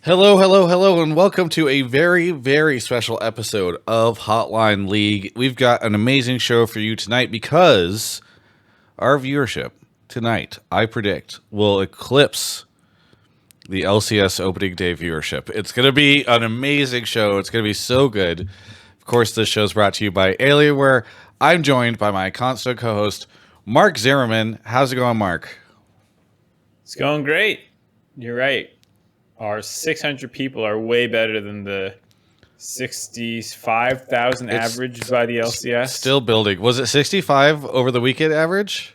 Hello, hello, hello, and welcome to a very, very special episode of Hotline League. We've got an amazing show for you tonight because our viewership tonight, I predict, will eclipse the LCS opening day viewership. It's going to be an amazing show. It's going to be so good. Of course, this show is brought to you by Alienware. I'm joined by my constant co-host, Mark Zimmerman. How's it going, Mark? It's going great. You're right. Our 600 people are way better than the 65,000 average by the LCS. Still building. Was it 65 over the weekend average?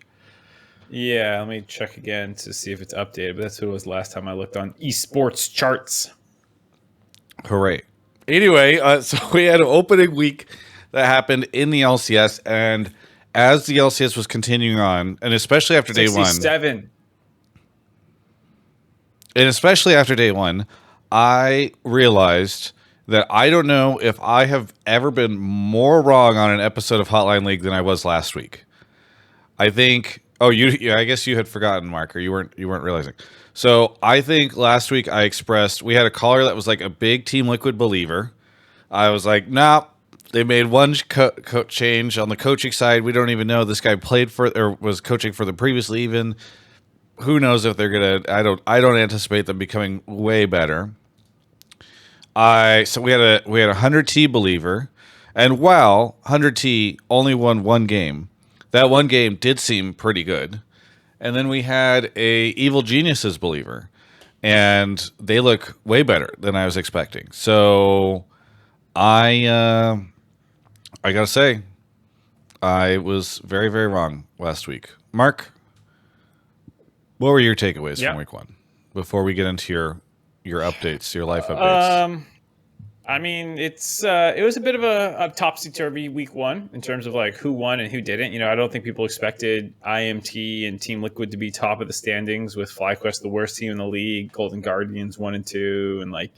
Yeah, let me check again to see if it's updated, but that's what it was last time I looked on esports charts. Hooray. Anyway, so we had an opening week that happened in the LCS, and as the LCS was continuing on, and especially after day one, 67. and especially after day one, I realized that I don't know if I have ever been more wrong on an episode of Hotline League than I was last week. I think. Oh, I guess you had forgotten, Mark, or you weren't realizing. So I think last week I expressed we had a caller that was like a big Team Liquid believer. I was like, nah, they made one change on the coaching side. We don't even know this guy played for or was coaching for them previously. Even who knows if they're gonna? I don't anticipate them becoming way better. So we had a 100T believer, and while 100T only won one game, that one game did seem pretty good. And then we had a Evil Geniuses believer, and they look way better than I was expecting. So I gotta say, I was very, very wrong last week. Mark, what were your takeaways from week one before we get into your updates, your life updates? I mean, it was a bit of a topsy-turvy week one in terms of like who won and who didn't. You know, I don't think people expected IMT and Team Liquid to be top of the standings with FlyQuest, the worst team in the league, Golden Guardians 1 and 2, and like,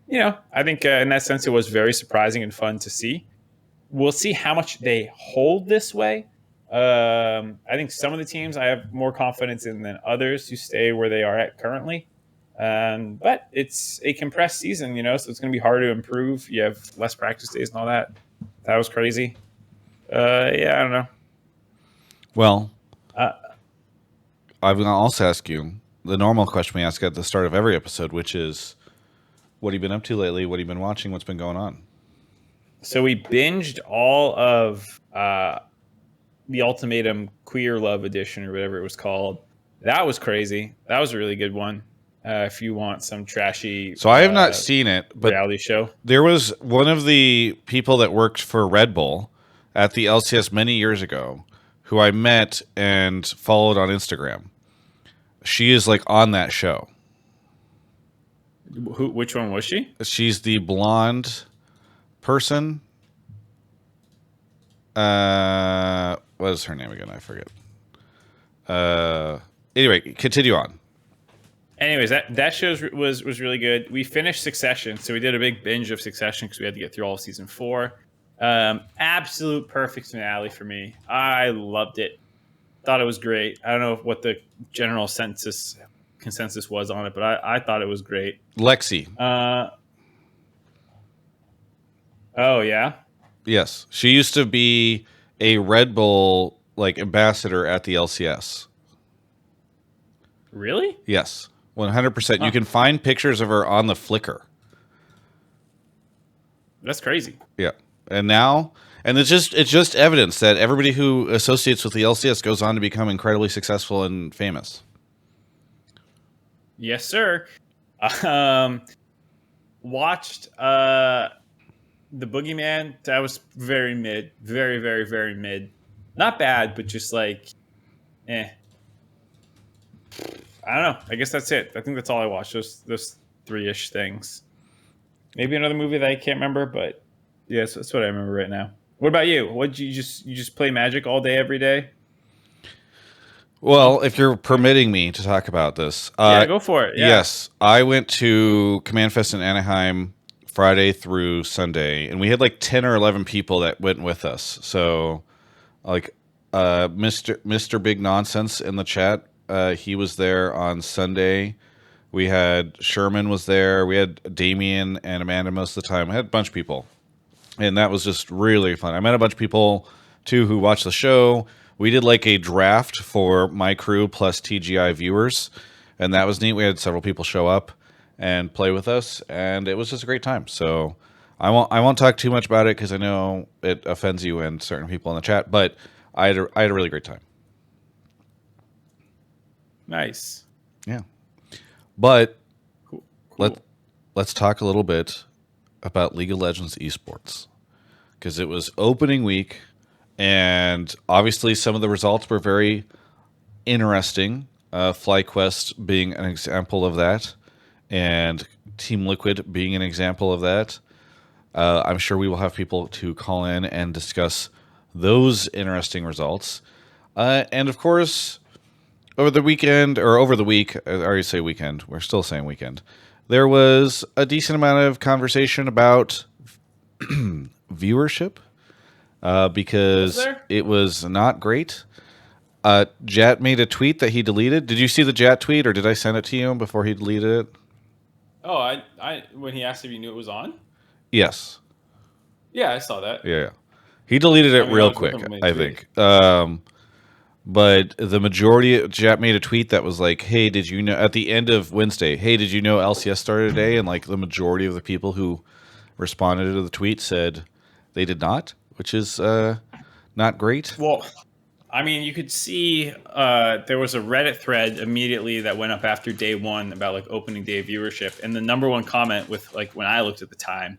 you know, I think in that sense it was very surprising and fun to see. We'll see how much they hold this way. I think some of the teams I have more confidence in than others who stay where they are at currently. But it's a compressed season, you know, so it's going to be hard to improve. You have less practice days and all that. That was crazy. Yeah, I don't know. Well, I'm going to also ask you the normal question we ask at the start of every episode, which is, what have you been up to lately? What have you been watching? What's been going on? So we binged all of the Ultimatum Queer Love Edition or whatever it was called. That was crazy. That was a really good one. If you want some trashy, so I have not seen it, but reality show. There was one of the people that worked for Red Bull at the LCS many years ago, who I met and followed on Instagram. She is like on that show. Which one was she? She's the blonde person. What is her name again? I forget. Anyway, continue on. Anyways, that show was really good. We finished Succession, so we did a big binge of Succession because we had to get through all of season 4. Absolute perfect finale for me. I loved it. Thought it was great. I don't know what the general consensus was on it, but I thought it was great. Lexi. Oh yeah. Yes, she used to be a Red Bull like ambassador at the LCS. Really? Yes. 100%. You can find pictures of her on the Flickr. That's crazy. Yeah. And it's just evidence that everybody who associates with the LCS goes on to become incredibly successful and famous. Yes, sir. Watched The Boogeyman. That was very mid. Very, very, very mid. Not bad, but just like I don't know. I guess that's it. I think that's all I watched. Those 3-ish things. Maybe another movie that I can't remember, but yes, that's what I remember right now. What about you? What you just play Magic all day, every day? Well, if you're permitting me to talk about this, yeah, go for it. Yeah. Yes, I went to Command Fest in Anaheim Friday through Sunday, and we had like 10 or 11 people that went with us. So, like, Mr. Big Nonsense in the chat. He was there on Sunday. We had Sherman was there. We had Damien and Amanda most of the time. I had a bunch of people, and that was just really fun. I met a bunch of people too who watched the show. We did like a draft for my crew plus TGI viewers, and that was neat. We had several people show up and play with us, and it was just a great time. So I won't talk too much about it because I know it offends you and certain people in the chat, but I had a really great time. Nice. Yeah. But Cool. let's talk a little bit about League of Legends esports, because it was opening week, and obviously some of the results were very interesting. FlyQuest being an example of that, and Team Liquid being an example of that. I'm sure we will have people to call in and discuss those interesting results. And of course, over the weekend, or over the week, I already say weekend, we're still saying weekend, there was a decent amount of conversation about viewership, because it was not great. Jat made a tweet that he deleted. Did you see the Jat tweet, or did I send it to you before he deleted it? Oh, I when he asked if you knew it was on? Yes. Yeah, I saw that. Yeah. He deleted it I mean, real quick, I think. But the majority, Jat made a tweet that was like, hey, did you know, at the end of Wednesday, hey, did you know LCS started today? And like the majority of the people who responded to the tweet said they did not, which is not great. Well, I mean, you could see there was a Reddit thread immediately that went up after day one about like opening day viewership, and the number one comment with like when I looked at the time,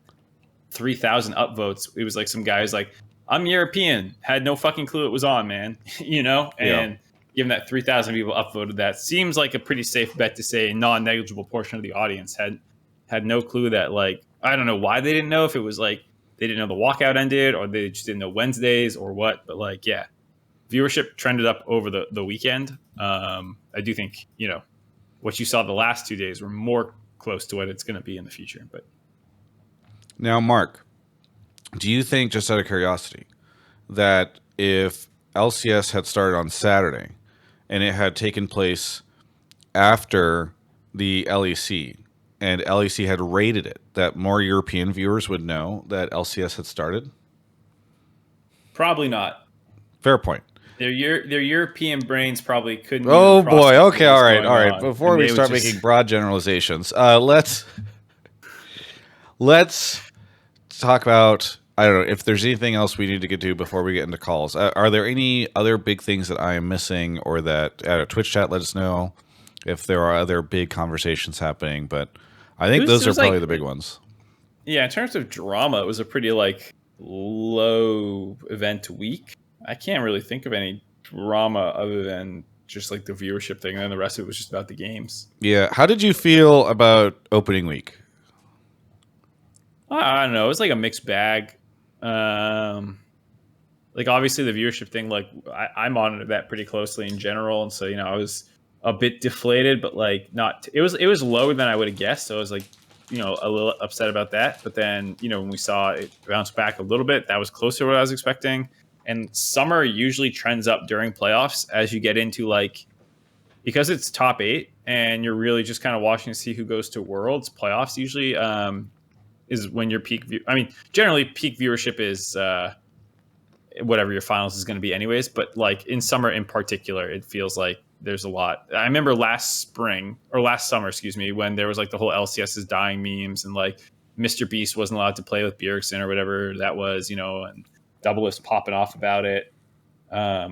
3,000 upvotes. It was like some guys like, I'm European, had no fucking clue it was on, man. You know, and given that 3,000 people upvoted that, seems like a pretty safe bet to say a non-negligible portion of the audience had no clue that, like, I don't know why they didn't know, if it was like they didn't know the walkout ended or they just didn't know Wednesdays or what, but like, yeah. Viewership trended up over the weekend. I do think, you know, what you saw the last 2 days were more close to what it's going to be in the future. But now, Mark, do you think, just out of curiosity, that if LCS had started on Saturday and it had taken place after the LEC and LEC had rated it, that more European viewers would know that LCS had started? probably not. Fair point. Their European brains probably couldn't. Oh even boy. process Okay. what All was right. going All right. on, Before and we they would start just- making broad generalizations, let's talk about, I don't know if there's anything else we need to get to before we get into calls. Are there any other big things that I am missing, or that Twitch chat, let us know if there are other big conversations happening? But I think those are probably the big ones. Yeah, in terms of drama, it was a pretty like low event week. I can't really think of any drama other than just like the viewership thing, and then the rest of it was just about the games. Yeah. How did you feel about opening week? I don't know. It was like a mixed bag. Like obviously the viewership thing, like I monitor that pretty closely in general, and so you know I was a bit deflated, but like not. It was lower than I would have guessed, so I was like, you know, a little upset about that. But then you know when we saw it bounce back a little bit, that was closer to what I was expecting. And summer usually trends up during playoffs as you get into like, because it's top 8 and you're really just kind of watching to see who goes to Worlds. Playoffs usually is when your peak view. I mean, generally peak viewership is whatever your finals is going to be anyways. But like in summer in particular, it feels like there's a lot. I remember last summer, excuse me, when there was like the whole LCS is dying memes and like Mr. Beast wasn't allowed to play with Bjergsen or whatever that was, you know, and Double was popping off about it. I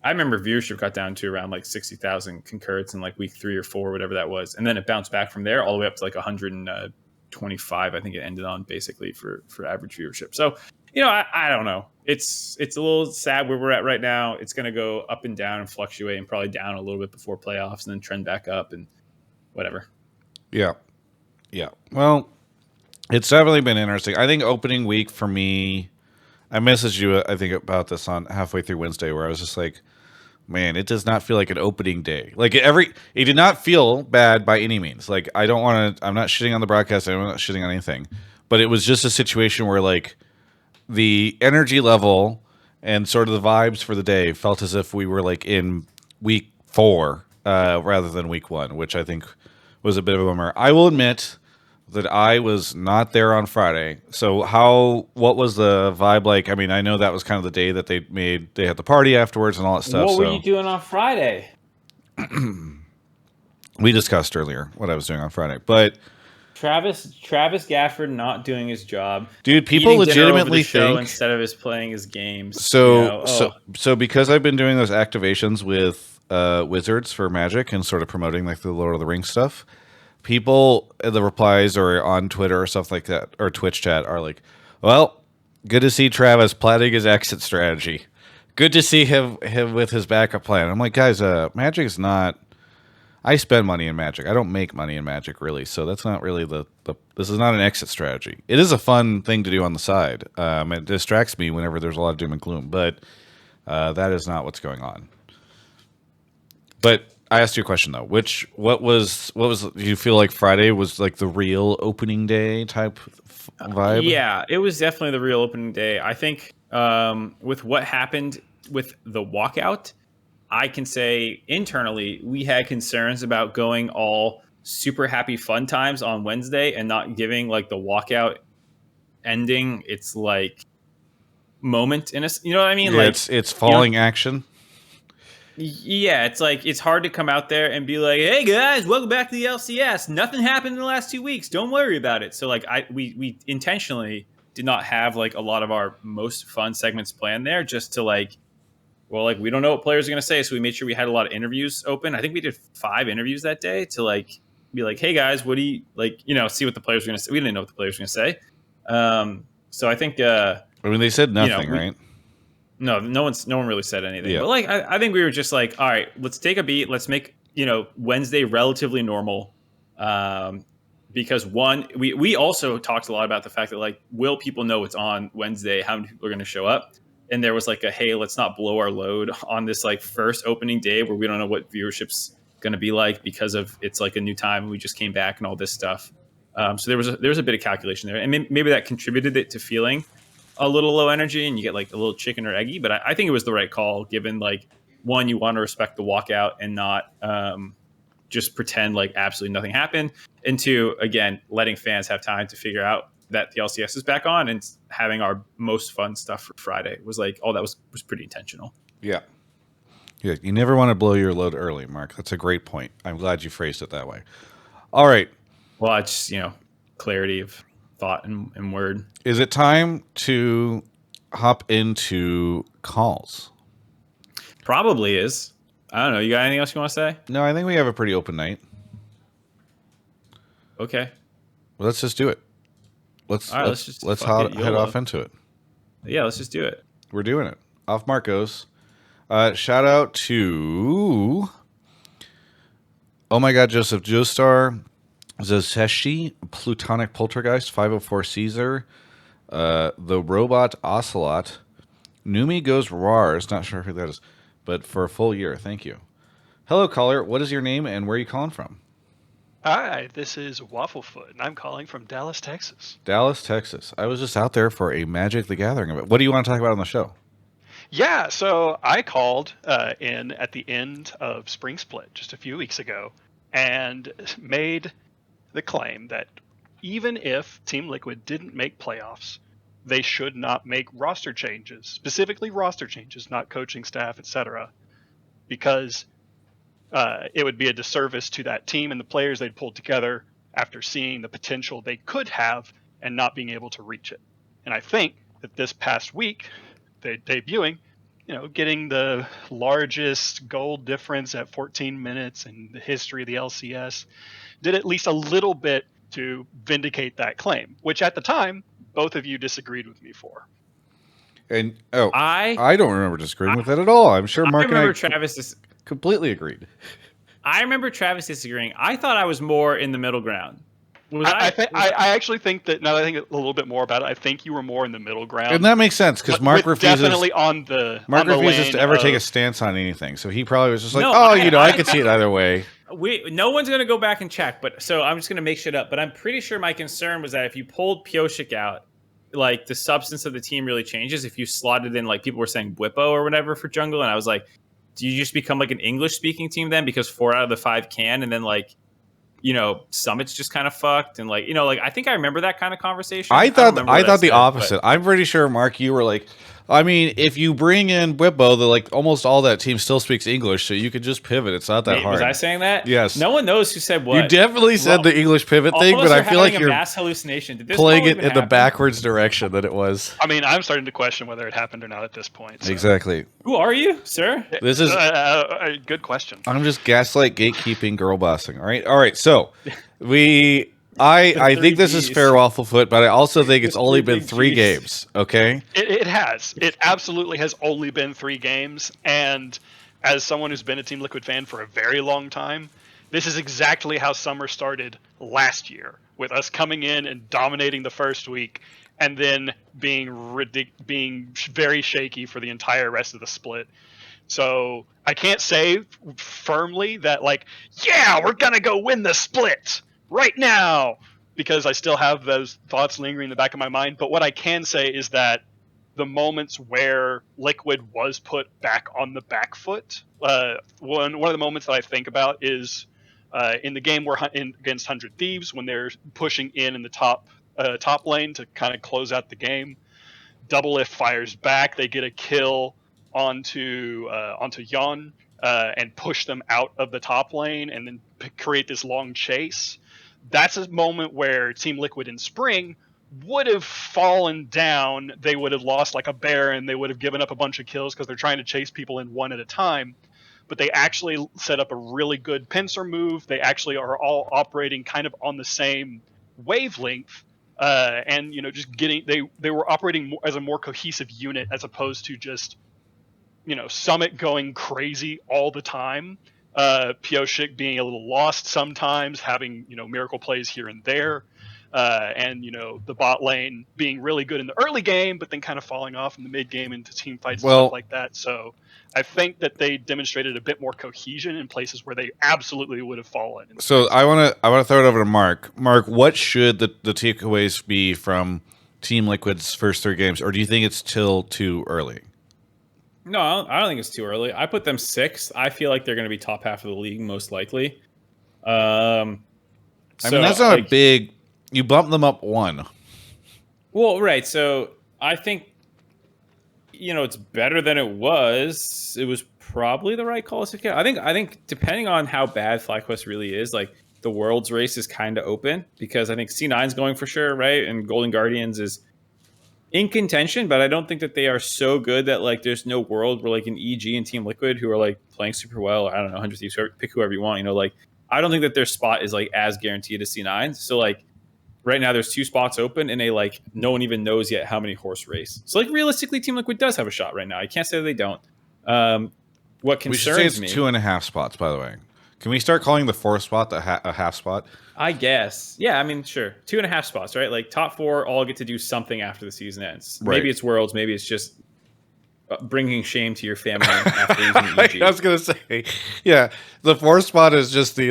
remember viewership got down to around like 60,000 concurrents in like week 3 or 4, whatever that was. And then it bounced back from there all the way up to like 125. I think it ended on basically for average viewership. So, you know, I don't know. It's a little sad where we're at right now. It's going to go up and down and fluctuate and probably down a little bit before playoffs and then trend back up and whatever. Yeah. Yeah. Well, it's definitely been interesting. I think opening week for me, I messaged you, I think, about this on halfway through Wednesday, where I was just like, man, it does not feel like an opening day. Like it did not feel bad by any means. Like I'm not shitting on the broadcast. I'm not shitting on anything, but it was just a situation where like the energy level and sort of the vibes for the day felt as if we were like in week 4 rather than week 1, which I think was a bit of a bummer. I will admit that I was not there on Friday. So what was the vibe like? I mean, I know that was kind of the day that they had the party afterwards and all that stuff. What were you doing on Friday? We discussed earlier what I was doing on Friday, but Travis Gafford not doing his job. Dude, people legitimately think instead of his playing his games. So because I've been doing those activations with Wizards for Magic and sort of promoting like the Lord of the Rings stuff, people in the replies or on Twitter or stuff like that or Twitch chat are like, "Well, good to see Travis planning his exit strategy. Good to see him with his backup plan." I'm like, guys, Magic is not. I spend money in Magic. I don't make money in Magic, really. So that's not really this is not an exit strategy. It is a fun thing to do on the side. It distracts me whenever there's a lot of doom and gloom, but that is not what's going on. But I asked you a question though. What was do you feel like Friday was like the real opening day type vibe? Yeah, it was definitely the real opening day. I think with what happened with the walkout, I can say internally we had concerns about going all super happy fun times on Wednesday and not giving like the walkout ending its like moment in us. You know what I mean? Yeah, like it's falling action. Yeah, it's like it's hard to come out there and be like, "Hey guys, welcome back to the LCS. Nothing happened in the last 2 weeks. Don't worry about it." So like we intentionally did not have like a lot of our most fun segments planned there just to like, well, like we don't know what players are going to say, so we made sure we had a lot of interviews open. I think we did 5 interviews that day to like be like, "Hey guys, what do you like?" You know, see what the players were going to say. We didn't know what the players were going to say. So I think. I mean, they said nothing, right? No one really said anything. Yeah. But like, I think we were just like, all right, let's take a beat. Let's make Wednesday relatively normal. Because one, we also talked a lot about the fact that like, will people know it's on Wednesday? How many people are going to show up? And there was like hey, let's not blow our load on this like first opening day where we don't know what viewership's going to be like because of it's like a new time. We just came back and all this stuff. So there was a bit of calculation there, and maybe that contributed it to feeling a little low energy, and you get like a little chicken or eggy. But I think it was the right call, given like one, you want to respect the walkout and not just pretend like absolutely nothing happened, and two, again, letting fans have time to figure out that the LCS is back on and having our most fun stuff for Friday was like, that was pretty intentional. Yeah. Yeah. You never want to blow your load early, Mark. That's a great point. I'm glad you phrased it that way. All right. Well, it's clarity of thought and word. Is it time to hop into calls? Probably is. I don't know. You got anything else you want to say? No, I think we have a pretty open night. Okay. Well, let's just do it. Let's head off into it. Yeah, let's just do it. We're doing it. Off Marcos. Shout out to Oh My God, Joseph Joestar, Zazeshi, Plutonic Poltergeist, 504 Caesar, the Robot Ocelot, Numi Goes Rars, not sure who that is, but for a full year. Thank you. Hello, caller. What is your name and where are you calling from? Hi, this is Wafflefoot, and I'm calling from Dallas, Texas. Dallas, Texas. I was just out there for a Magic the Gathering event. What do you want to talk about on the show? Yeah, so I called in at the end of Spring Split just a few weeks ago and made the claim that even if Team Liquid didn't make playoffs, they should not make roster changes, specifically roster changes, not coaching staff, etc., because it would be a disservice to that team and the players they'd pulled together after seeing the potential they could have and not being able to reach it. And I think that this past week, they debuting, getting the largest goal difference at 14 minutes in the history of the LCS, did at least a little bit to vindicate that claim, which at the time, both of you disagreed with me for. And I don't remember disagreeing with that at all. I'm sure Mark and I Travis completely agreed. I remember Travis disagreeing. I thought I was more in the middle ground. I actually think that now that I think a little bit more about it, I think you were more in the middle ground, and that makes sense because Mark refuses. Definitely on the Mark on refuses the to ever take a stance on anything, so he probably was just like, I could see it either way. No one's gonna go back and check, but so I'm just gonna make shit up. But I'm pretty sure my concern was that if you pulled Pioshik out, like the substance of the team really changes. If you slotted in, like people were saying Bwipo or whatever for jungle, and I was like, do you just become like an English speaking team then because 4 out of the 5 can, and then like Summit's just kind of fucked, and like I think I remember that kind of conversation. I don't thought remember what the said, opposite. I'm pretty sure, Mark, you were like, I mean, if you bring in Whippo, like almost all that team still speaks English, so you could just pivot. It's not that hard. Was I saying that? Yes. No one knows who said what. You definitely said the English pivot thing, but I feel like you're mass hallucination. Did this playing call it even in the happen? backwards direction that it was. I mean, I'm starting to question whether it happened or not at this point. So. Exactly. Who are you, sir? This is a good question. I'm just gaslight, gatekeeping, girl bossing. All right. So I think this is fair, Wafflefoot, but I also think it's only been 3 games. Okay. It has. It absolutely has only been 3 games, and as someone who's been a Team Liquid fan for a very long time, this is exactly how summer started last year, with us coming in and dominating the first week, and then being very shaky for the entire rest of the split. So I can't say firmly that we're gonna go win the split right now, because I still have those thoughts lingering in the back of my mind. But what I can say is that the moments where Liquid was put back on the back foot, one of the moments that I think about is in the game against 100 Thieves, when they're pushing in the top lane to kind of close out the game. Doublelift fires back, they get a kill onto Yon and push them out of the top lane, and then create this long chase. That's a moment where Team Liquid in Spring would have fallen down. They would have lost like a bear, and they would have given up a bunch of kills because they're trying to chase people in one at a time. But they actually set up a really good pincer move. They actually are all operating kind of on the same wavelength. And just they were operating as a more cohesive unit, as opposed to just Summit going crazy all the time, Pioshik being a little lost sometimes, having miracle plays here and there, and the bot lane being really good in the early game, but then kind of falling off in the mid game into team fights and stuff like that. So I think that they demonstrated a bit more cohesion in places where they absolutely would have fallen. So I want to throw it over to Mark. Mark, what should the takeaways be from Team Liquid's first 3 games, or do you think it's still too early? No, I don't think it's too early. I put them 6th. I feel like they're going to be top half of the league most likely. I mean, that's not a big. You bump them up 1. Well, right. So I think it's better than it was. It was probably the right call. I think depending on how bad FlyQuest really is, like the Worlds race is kind of open, because I think C9's going for sure, right? And Golden Guardians is in contention, but I don't think that they are so good that there's no world where an EG and Team Liquid, who are playing super well, I don't know, 100 Thieves, pick whoever you want, I don't think that their spot is as guaranteed as C9. So right now there's 2 spots open, and no one even knows yet how many horse race. So realistically, Team Liquid does have a shot right now. I can't say they don't. What concerns me? We should say it's 2.5 spots, by the way. Can we start calling the 4th spot a half spot? I guess. Yeah, I mean, sure. 2.5 spots, right? Top 4 all get to do something after the season ends. Right. Maybe it's Worlds. Maybe it's just bringing shame to your family after losing EG. I was going to say, yeah, the 4th spot is just the,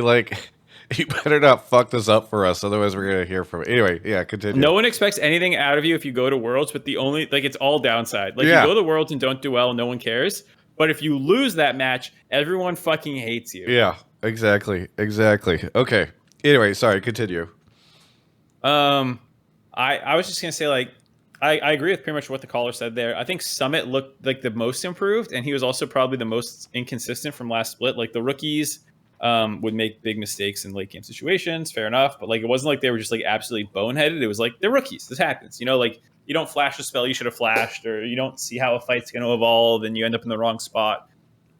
you better not fuck this up for us, otherwise we're going to hear from it. Anyway, yeah, continue. No one expects anything out of you if you go to Worlds, but the only, it's all downside. You go to Worlds and don't do well, no one cares. But if you lose that match, everyone fucking hates you. Yeah, exactly. Okay. Anyway, sorry, continue. I was just gonna say, I agree with pretty much what the caller said there. I think Summit looked the most improved, and he was also probably the most inconsistent from last split. The rookies would make big mistakes in late game situations, fair enough, but it wasn't they were just absolutely boneheaded. It was they're rookies. This happens, you don't flash a spell you should have flashed, or you don't see how a fight's going to evolve, and you end up in the wrong spot.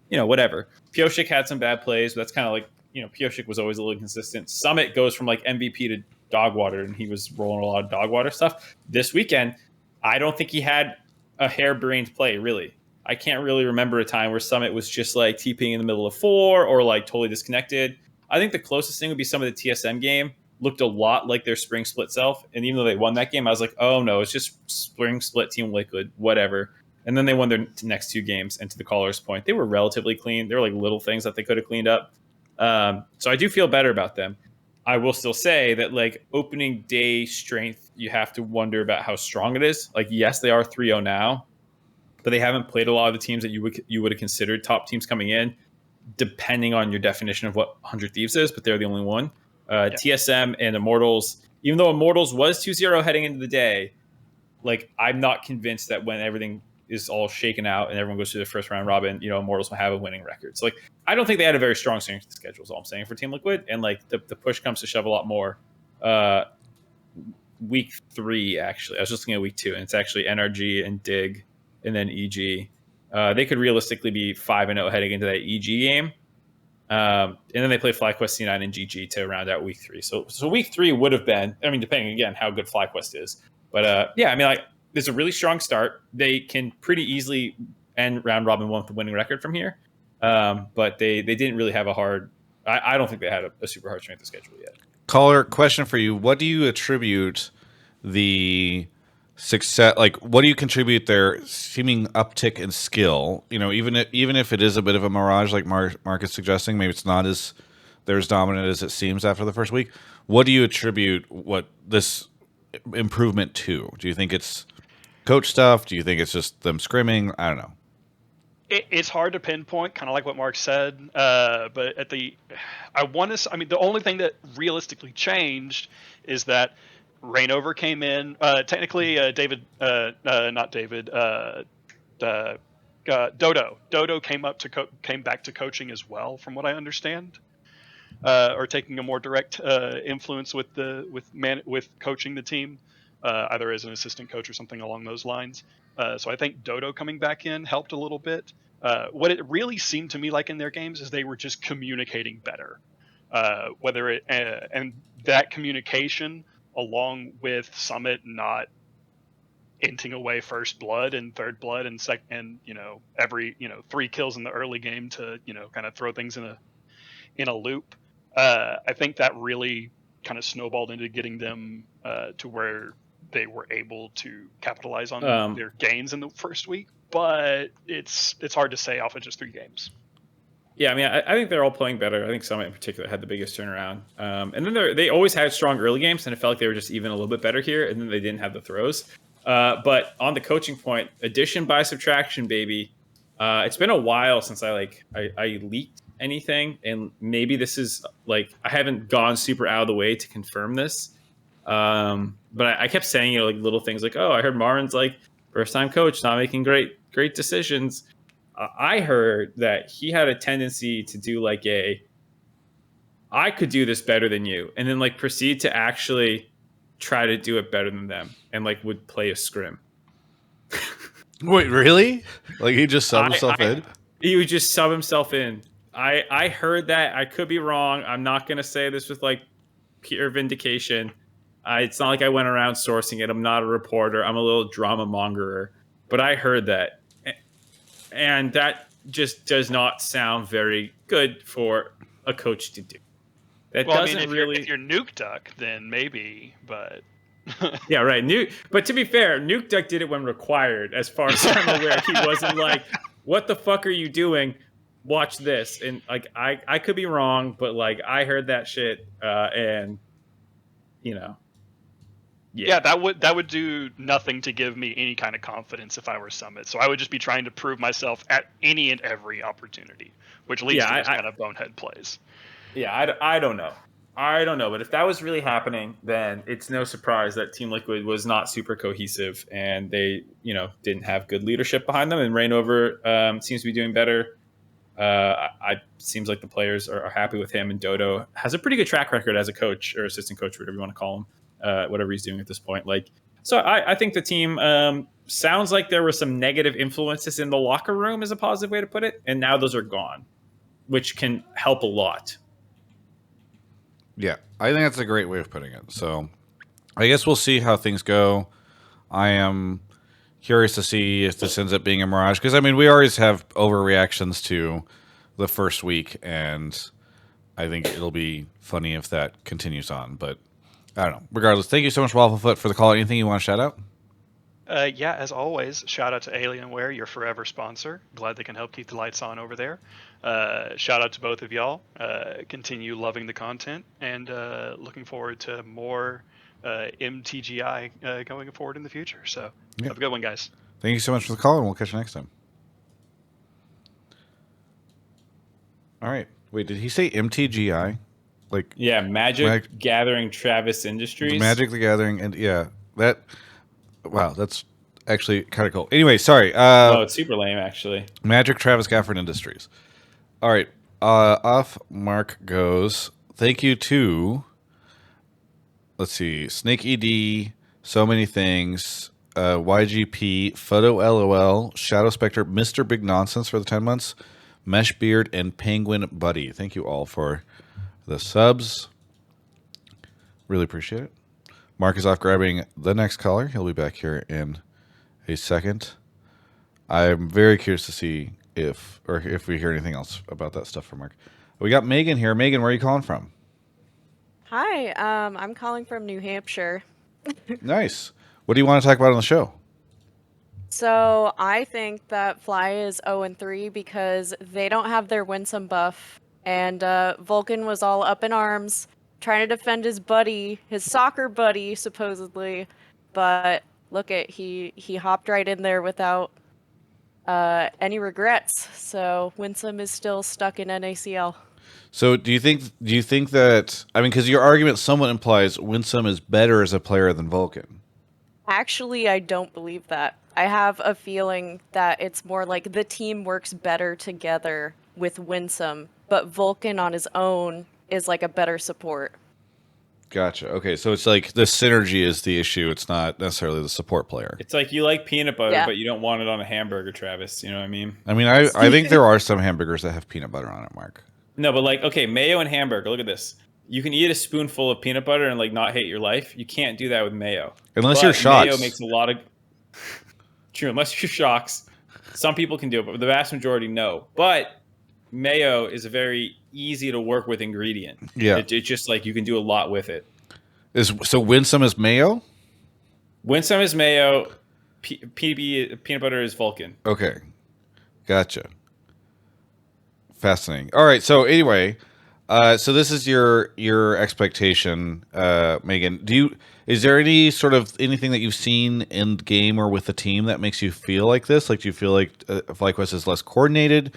Whatever. Pioshik had some bad plays, but that's kind of Pioshik was always a little inconsistent. Summit goes from MVP to dog water, and he was rolling a lot of dog water stuff. This weekend, I don't think he had a harebrained play, really. I can't really remember a time where Summit was just TPing in the middle of 4 or totally disconnected. I think the closest thing would be some of the TSM game. Looked a lot like their spring split self, and even though they won that game, I was oh no, it's just spring split Team Liquid, whatever. And then they won their next 2 games, and to the caller's point, they were relatively clean. There were little things that they could have cleaned up. So I do feel better about them. I will still say that opening day strength, you have to wonder about how strong it is. Yes, they are 3-0 now, but they haven't played a lot of the teams that you would have considered top teams coming in, depending on your definition of what 100 Thieves is, but they're the only one. Yeah. TSM and Immortals, even though Immortals was 2-0 heading into the day, like I'm not convinced that when everything is all shaken out and everyone goes through the first round robin, Immortals will have a winning record. So like I don't think they had a very strong strength schedule is all I'm saying for Team Liquid. And like the push comes to shove a lot more. Week 3, actually. I was just looking at week 2, and it's actually NRG and Dig and then EG. They could realistically be 5-0 heading into that EG game. And then they play FlyQuest C9 and GG to round out week 3. So week 3 would have been, I mean, depending again how good FlyQuest is. But yeah, I mean, like there's a really strong start. They can pretty easily end round robin 1 with the winning record from here. But they didn't really have a hard. I don't think they had a super hard strength of schedule yet. Caller, question for you: what do you attribute the success? Like, what do you contribute their seeming uptick in skill? Even if it is a bit of a mirage, like Mark is suggesting, maybe it's not as dominant as it seems after the first week. What do you attribute this improvement to? Do you think it's coach stuff? Do you think it's just them scrimming? I don't know. It's hard to pinpoint, kind of like what Mark said. But the only thing that realistically changed is that Rainover came in. Technically, Dodo came back to coaching as well, from what I understand, or taking a more direct influence with coaching the team, either as an assistant coach or something along those lines. So I think Dodo coming back in helped a little bit. What it really seemed to me like in their games is they were just communicating better. And that communication, along with Summit not inting away first blood and third blood and every 3 kills in the early game to kind of throw things in a loop. I think that really kind of snowballed into getting them to where they were able to capitalize on their gains in the first week, but it's hard to say off of just 3 games. Yeah, I mean, I think they're all playing better. I think Summit in particular had the biggest turnaround. And then they always had strong early games, and it felt like they were just even a little bit better here, and then they didn't have the throws. But on the coaching point, addition by subtraction, baby. It's been a while since I leaked anything, and maybe this is like I haven't gone super out of the way to confirm this. But I kept saying, like little things like, oh, I heard Marvin's like first time coach, not making great decisions. I heard that he had a tendency to do like I could do this better than you, and then like proceed to actually try to do it better than them, and like would play a scrim. Wait, really? Like he just subbed himself in? He would just sub himself in. I heard that. I could be wrong. I'm not going to say this with like pure vindication. It's not like I went around sourcing it. I'm not a reporter. I'm a little drama mongerer. But I heard that. And that just does not sound very good for a coach to do. That doesn't if really. You're Nuke Duck, then maybe, but. Yeah, right. But to be fair, Nuke Duck did it when required. As far as I'm aware, he wasn't like, "What the fuck are you doing? Watch this." And like, I could be wrong, but like, I heard that shit, and yeah, that would do nothing to give me any kind of confidence if I were Summit. So I would just be trying to prove myself at any and every opportunity, which leads to those kind of bonehead plays. Yeah, I don't know. I don't know, but if that was really happening, then it's no surprise that Team Liquid was not super cohesive, and they, didn't have good leadership behind them. And Rainover seems to be doing better. Seems like the players are happy with him, and Dodo has a pretty good track record as a coach or assistant coach, whatever you want to call him, whatever he's doing at this point. So I think the team sounds like there were some negative influences in the locker room, is a positive way to put it, and now those are gone, which can help a lot. Yeah, I think that's a great way of putting it. So I guess we'll see how things go. I am curious to see if this ends up being a mirage, because, I mean, we always have overreactions to the first week, and I think it'll be funny if that continues on. But I don't know. Regardless, thank you so much, Wafflefoot, for the call. Anything you want to shout out? Yeah, as always, shout out to Alienware, your forever sponsor. Glad they can help keep the lights on over there. Shout out to both of y'all. Continue loving the content, and looking forward to more MTGI going forward in the future. So have a good one, guys. Thank you so much for the call, and we'll catch you next time. All right. Wait, did he say MTGI? Like Yeah, Magic Gathering Travis Industries. Magic the Gathering, and that's actually kind of cool. Anyway, sorry. No, it's super lame actually. Magic Travis Gafford Industries. All right. Off Mark goes. Thank you to, let's see, Snake ED, So Many Things, YGP, Photo LOL, Shadow Spectre, Mr. Big Nonsense for the 10 months, Mesh Beard, and Penguin Buddy. Thank you all for the subs. Really appreciate it. Mark is off grabbing the next caller. He'll be back here in a second. I'm very curious to see if we hear anything else about that stuff from Mark. We got Megan here. Megan, where are you calling from? Hi, I'm calling from New Hampshire. Nice. What do you want to talk about on the show? So I think that Fly is 0-3 because they don't have their Winsome buff, and Vulcan was all up in arms trying to defend his buddy, his soccer buddy, supposedly, but look at he hopped right in there without any regrets. So Winsome is still stuck in NACL. So do you think that, I mean, because your argument somewhat implies Winsome is better as a player than Vulcan? Actually, I don't believe that. I have a feeling that it's more like the team works better together with Winsome, but Vulcan on his own is like a better support. Gotcha. Okay, so it's like the synergy is the issue. It's not necessarily the support player. It's like you like peanut butter, Yeah. but you don't want it on a hamburger, Travis. You know what I mean? I mean, I think there are some hamburgers that have peanut butter on it, Mark. No, but like, okay, mayo and hamburger. Look at this. You can eat a spoonful of peanut butter and like not hate your life. You can't do that with mayo. Unless But you're shocked. Mayo makes a lot of true. Unless you're shocks, some people can do it, but the vast majority no. But mayo is a very easy to work with ingredient. Yeah. It's just like you can do a lot with it. So Winsome is mayo? Winsome is mayo. Peanut butter is Vulcan. Okay. Gotcha. Fascinating. All right. So anyway, so this is your expectation, Megan. Is there any sort of anything that you've seen in game or with the team that makes you feel like this? Like, do you feel like FlyQuest is less coordinated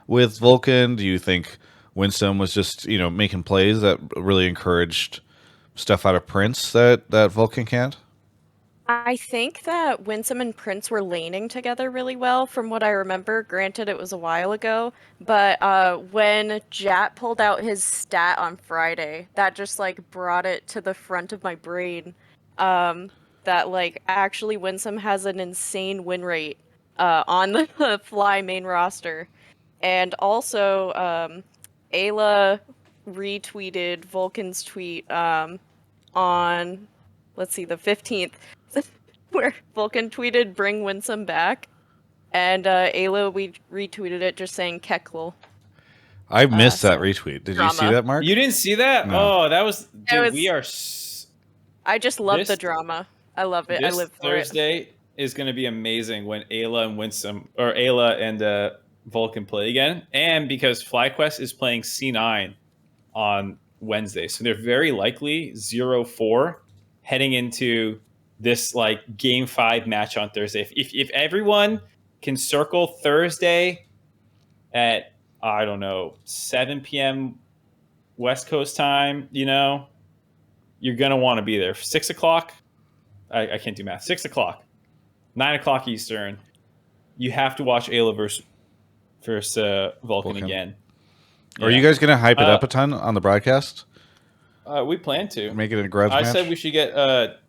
with Vulcan? Do you think Winsome was just making plays that really encouraged stuff out of Prince that Vulcan can't? I think that Winsome and Prince were laning together really well from what I remember. Granted, it was a while ago, but when Jat pulled out his stat on Friday, that just like brought it to the front of my brain that like actually Winsome has an insane win rate on the Fly main roster. And also Ayla retweeted Vulcan's tweet on, let's see, the 15th, where Vulcan tweeted, "Bring Winsome back," and Ayla we retweeted it just saying "Keklo." I missed that retweet. Did you see that, Mark? You didn't see that? No. Oh, that was. Dude, we are. I just love the drama. I love it. I live for it. Thursday is going to be amazing when Ayla and Winsome, or Ayla and Vulcan play again, and because FlyQuest is playing C9 on Wednesday, so they're very likely 0-4 heading into this like game 5 match on Thursday. If everyone can circle Thursday at, I don't know, 7 p.m. West Coast time, you're going to want to be there. 6 o'clock, I can't do math. 6 o'clock, 9 o'clock Eastern, you have to watch Ayla versus Vulcan again. Are you guys going to hype it up a ton on the broadcast? We plan to. Make it a grudge match? I said we should get...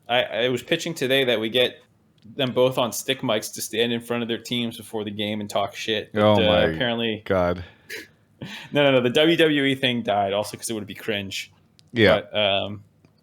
I was pitching today that we get them both on stick mics to stand in front of their teams before the game and talk shit. But, apparently, God. No. The WWE thing died also because it would be cringe. Yeah.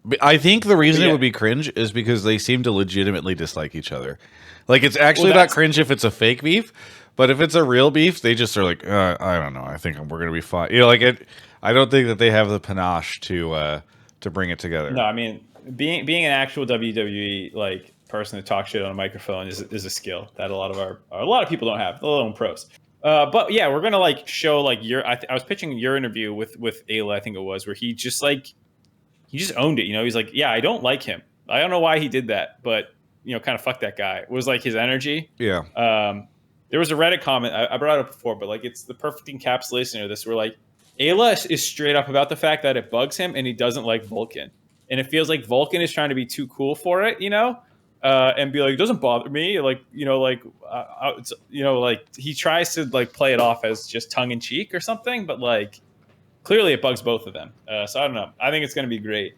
But I think the reason it would be cringe is because they seem to legitimately dislike each other. Like, it's actually not cringe if it's a fake beef, but if it's a real beef, they just are like, I don't know. I think we're going to be fine. I don't think that they have the panache to bring it together. No, I mean, being an actual WWE like person to talk shit on a microphone is a skill that a lot of people don't have, let alone pros. But yeah, we're gonna like show like I was pitching your interview with Ayla, I think it was, where he just owned it. He's like, yeah, I don't like him. I don't know why he did that, but kind of fuck that guy. It was like his energy. Yeah. There was a Reddit comment I brought it up before, but like it's the perfect encapsulation of this. Where like Ayla is straight up about the fact that it bugs him and he doesn't like Vulcan. And it feels like Vulcan is trying to be too cool for it, and be like, it doesn't bother me. Like, like he tries to like play it off as just tongue in cheek or something, but like clearly it bugs both of them. So I don't know. I think it's going to be great.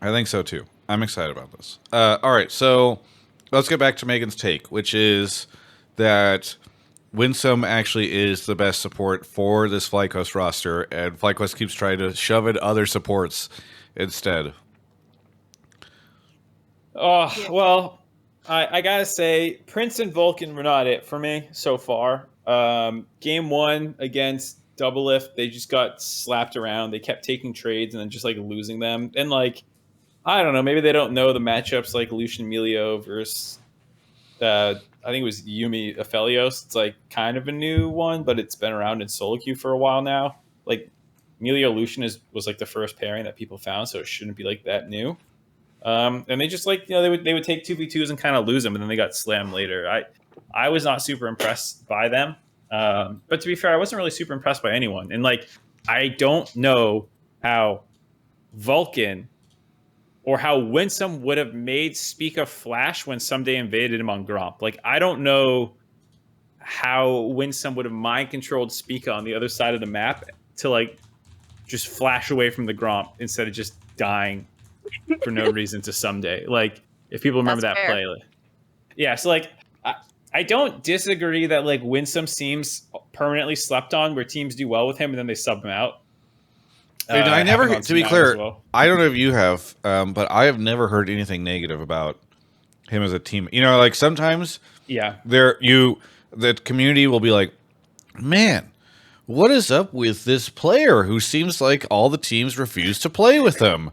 I think so too. I'm excited about this. All right, so let's get back to Megan's take, which is that Winsome actually is the best support for this FlyQuest roster, and FlyQuest keeps trying to shove in other supports instead. Oh, well, I gotta say, Prince and Vulcan were not it for me so far. Game 1 against Double Lift, they just got slapped around. They kept taking trades and then just like losing them. And like, I don't know, maybe they don't know the matchups like Lucian Melio versus I think it was Yumi Aphelios. It's like kind of a new one, but it's been around in solo queue for a while now. Like Melio Lucian was like the first pairing that people found, so it shouldn't be like that new. And they just like they would take 2v2s and kind of lose them, and then they got slammed later. I was not super impressed by them, but to be fair, I wasn't really super impressed by anyone. And like I don't know how Vulcan or how Winsome would have made Spica flash when Someday invaded him on Gromp. Like, I don't know how Winsome would have mind-controlled Spica on the other side of the map to, like, just flash away from the Gromp instead of just dying for no reason to Someday. Like, if people remember that play. Like, yeah, so, like, I don't disagree that, like, Winsome seems permanently slept on where teams do well with him and then they sub him out. I never, to be clear, I don't know if you have, but I have never heard anything negative about him as a team. You know, like sometimes, the community will be like, man, what is up with this player who seems like all the teams refuse to play with him?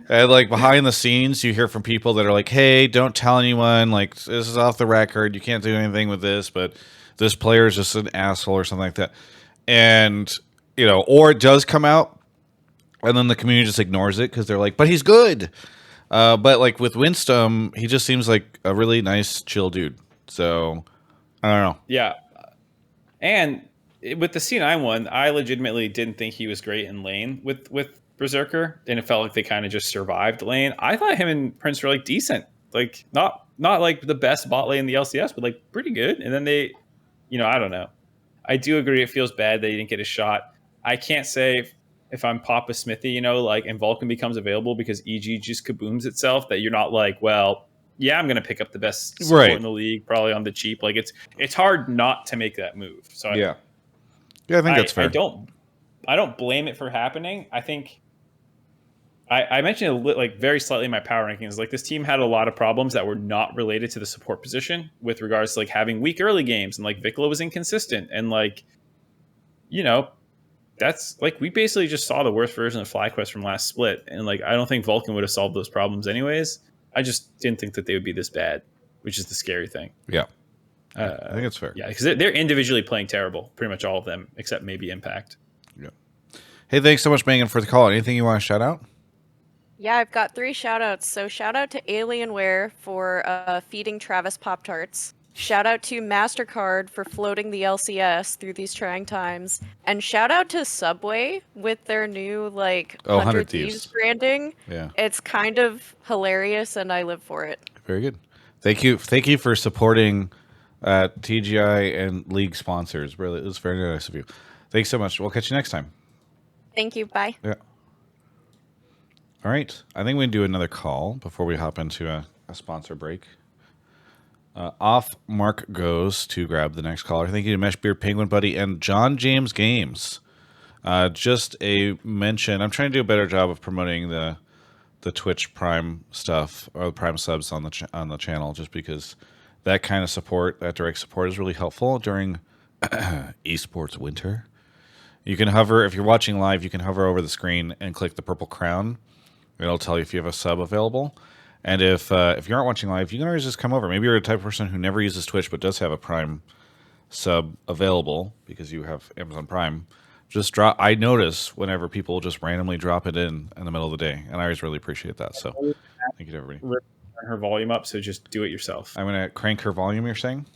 And like behind the scenes, you hear from people that are like, hey, don't tell anyone. Like, this is off the record. You can't do anything with this, but this player is just an asshole or something like that. And, or it does come out. And then the community just ignores it because they're like, but he's good. But like with Winsome, he just seems like a really nice, chill dude. So I don't know. Yeah. And with the C9 one, I legitimately didn't think he was great in lane with Berserker. And it felt like they kind of just survived lane. I thought him and Prince were like decent. Like not like the best bot lane in the LCS, but like pretty good. And then they, I don't know. I do agree it feels bad that he didn't get a shot. I can't say if I'm Papa Smithy, and Vulcan becomes available because EG just kabooms itself, that you're not like, well, yeah, I'm going to pick up the best support in the league, probably on the cheap. Like it's hard not to make that move. So I think that's fair. I don't blame it for happening. I think I mentioned it like very slightly in my power rankings. Like this team had a lot of problems that were not related to the support position with regards to like having weak early games and like Vikla was inconsistent and like, that's like we basically just saw the worst version of FlyQuest from last split, and like I don't think Vulcan would have solved those problems anyways. I just didn't think that they would be this bad, which is the scary thing. Yeah, I think it's fair. Yeah, because they're individually playing terrible, pretty much all of them, except maybe Impact. Yeah. Hey, thanks so much, Megan, for the call. Anything you want to shout out? Yeah, I've got 3 shout outs. So shout out to Alienware for feeding Travis Pop-Tarts. Shout out to MasterCard for floating the LCS through these trying times. And shout out to Subway with their new, 100 Thieves branding. Yeah. It's kind of hilarious, and I live for it. Very good. Thank you for supporting TGI and league sponsors. Really, it was very nice of you. Thanks so much. We'll catch you next time. Thank you. Bye. Yeah. All right. I think we can do another call before we hop into a sponsor break. Off Mark goes to grab the next caller. Thank you to Meshbeard, Penguin Buddy, and John James Games. Just a mention. I'm trying to do a better job of promoting the Twitch Prime stuff or the Prime subs on the channel, just because that kind of support, that direct support, is really helpful during esports winter. You can hover, if you're watching live, you can hover over the screen and click the purple crown. It'll tell you if you have a sub available. And if you aren't watching live, you can always just come over. Maybe you're a type of person who never uses Twitch but does have a Prime sub available because you have Amazon Prime. Just drop. I notice whenever people just randomly drop it in the middle of the day, and I always really appreciate that. So thank you to everybody. Turn her volume up, so just do it yourself. I'm going to crank her volume, you're saying?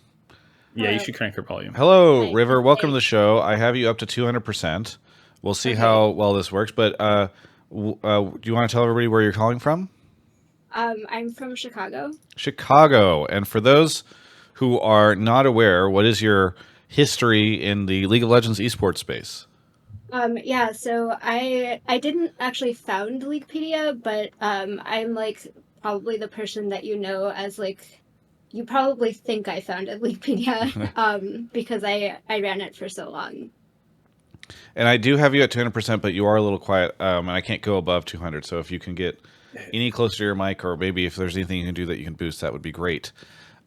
Yeah, you should crank her volume. Hello, River. Welcome to the show. I have you up to 200%. We'll see Okay. how well this works. But do you want to tell everybody where you're calling from? I'm from Chicago. Chicago. And for those who are not aware, what is your history in the League of Legends esports space? Yeah, so I didn't actually found Leaguepedia, but I'm like probably the person that you know as like you probably think I founded Leaguepedia because I ran it for so long. And I do have you at 200%, but you are a little quiet, and I can't go above 200. So if you can get any closer to your mic, or maybe if there's anything you can do that you can boost, that would be great.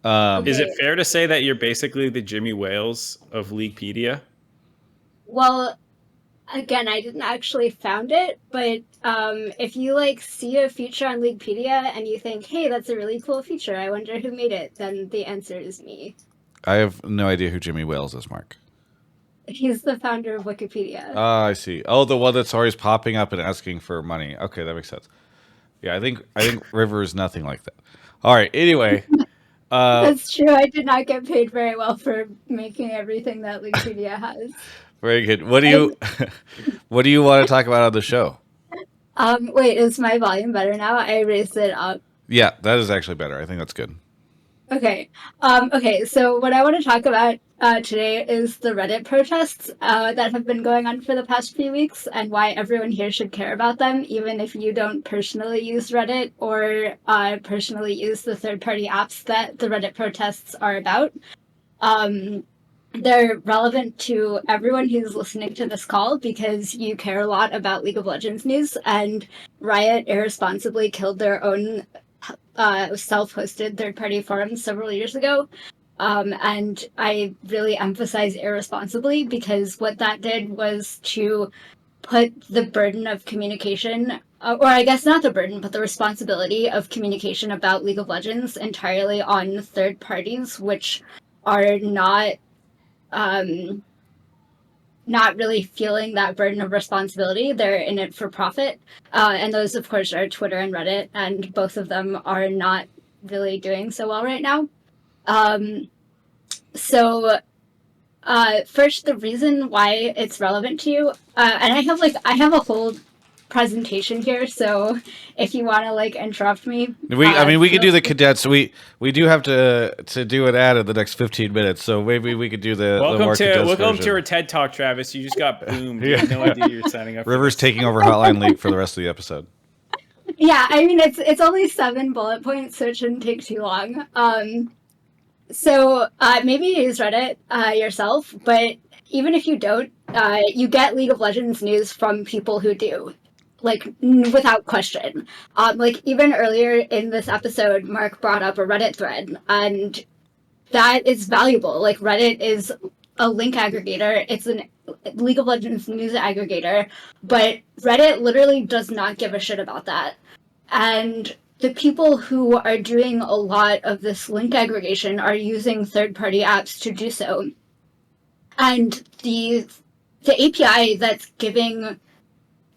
Is it Okay. fair to say that you're basically the Jimmy Wales of Leaguepedia? Well, again, I didn't actually found it, but if you like see a feature on Leaguepedia and you think, hey, that's a really cool feature, I wonder who made it, then the answer is me. I have no idea who Jimmy Wales is, Mark. He's the founder of Wikipedia. Ah, I see. Oh, the one that's always popping up and asking for money. Okay, that makes sense. Yeah, I think River is nothing like that. All right. Anyway, That's true. I did not get paid very well for making everything that Wikipedia has. very good. What do you what do you want to talk about on the show? Wait, is my volume better now? I raised it up. Yeah, that is actually better. I think that's good. Okay. Okay, so what I want to talk about today is the Reddit protests that have been going on for the past few weeks and why everyone here should care about them, even if you don't personally use Reddit or personally use the third-party apps that the Reddit protests are about. They're relevant to everyone who's listening to this call because you care a lot about League of Legends news, and Riot irresponsibly killed their own self-hosted third-party forums several years ago. And I really emphasize irresponsibly because what that did was to put the burden of communication, or I guess not the burden, but the responsibility of communication about League of Legends entirely on third parties, which are not really feeling that burden of responsibility. They're in it for profit. And those, of course, are Twitter and Reddit, and both of them are not really doing so well right now. First, the reason why it's relevant to you, and I have a whole presentation here, so if you want to interrupt me, We could do the cadets. We do have to do an ad in the next 15 minutes, so maybe we could do the more condensed Welcome version. to our TED Talk, Travis. You just got boomed. You had no idea you were signing up. River's for this. taking over Hotline League for the rest of the episode. Yeah, I mean it's only 7 bullet points, so it shouldn't take too long. Maybe you use Reddit yourself, but even if you don't, you get League of Legends news from people who do, without question. Even earlier in this episode, Mark brought up a Reddit thread, and that is valuable. Reddit is a link aggregator. It's an League of Legends news aggregator, but Reddit literally does not give a shit about that. And the people who are doing a lot of this link aggregation are using third-party apps to do so. And the API that's giving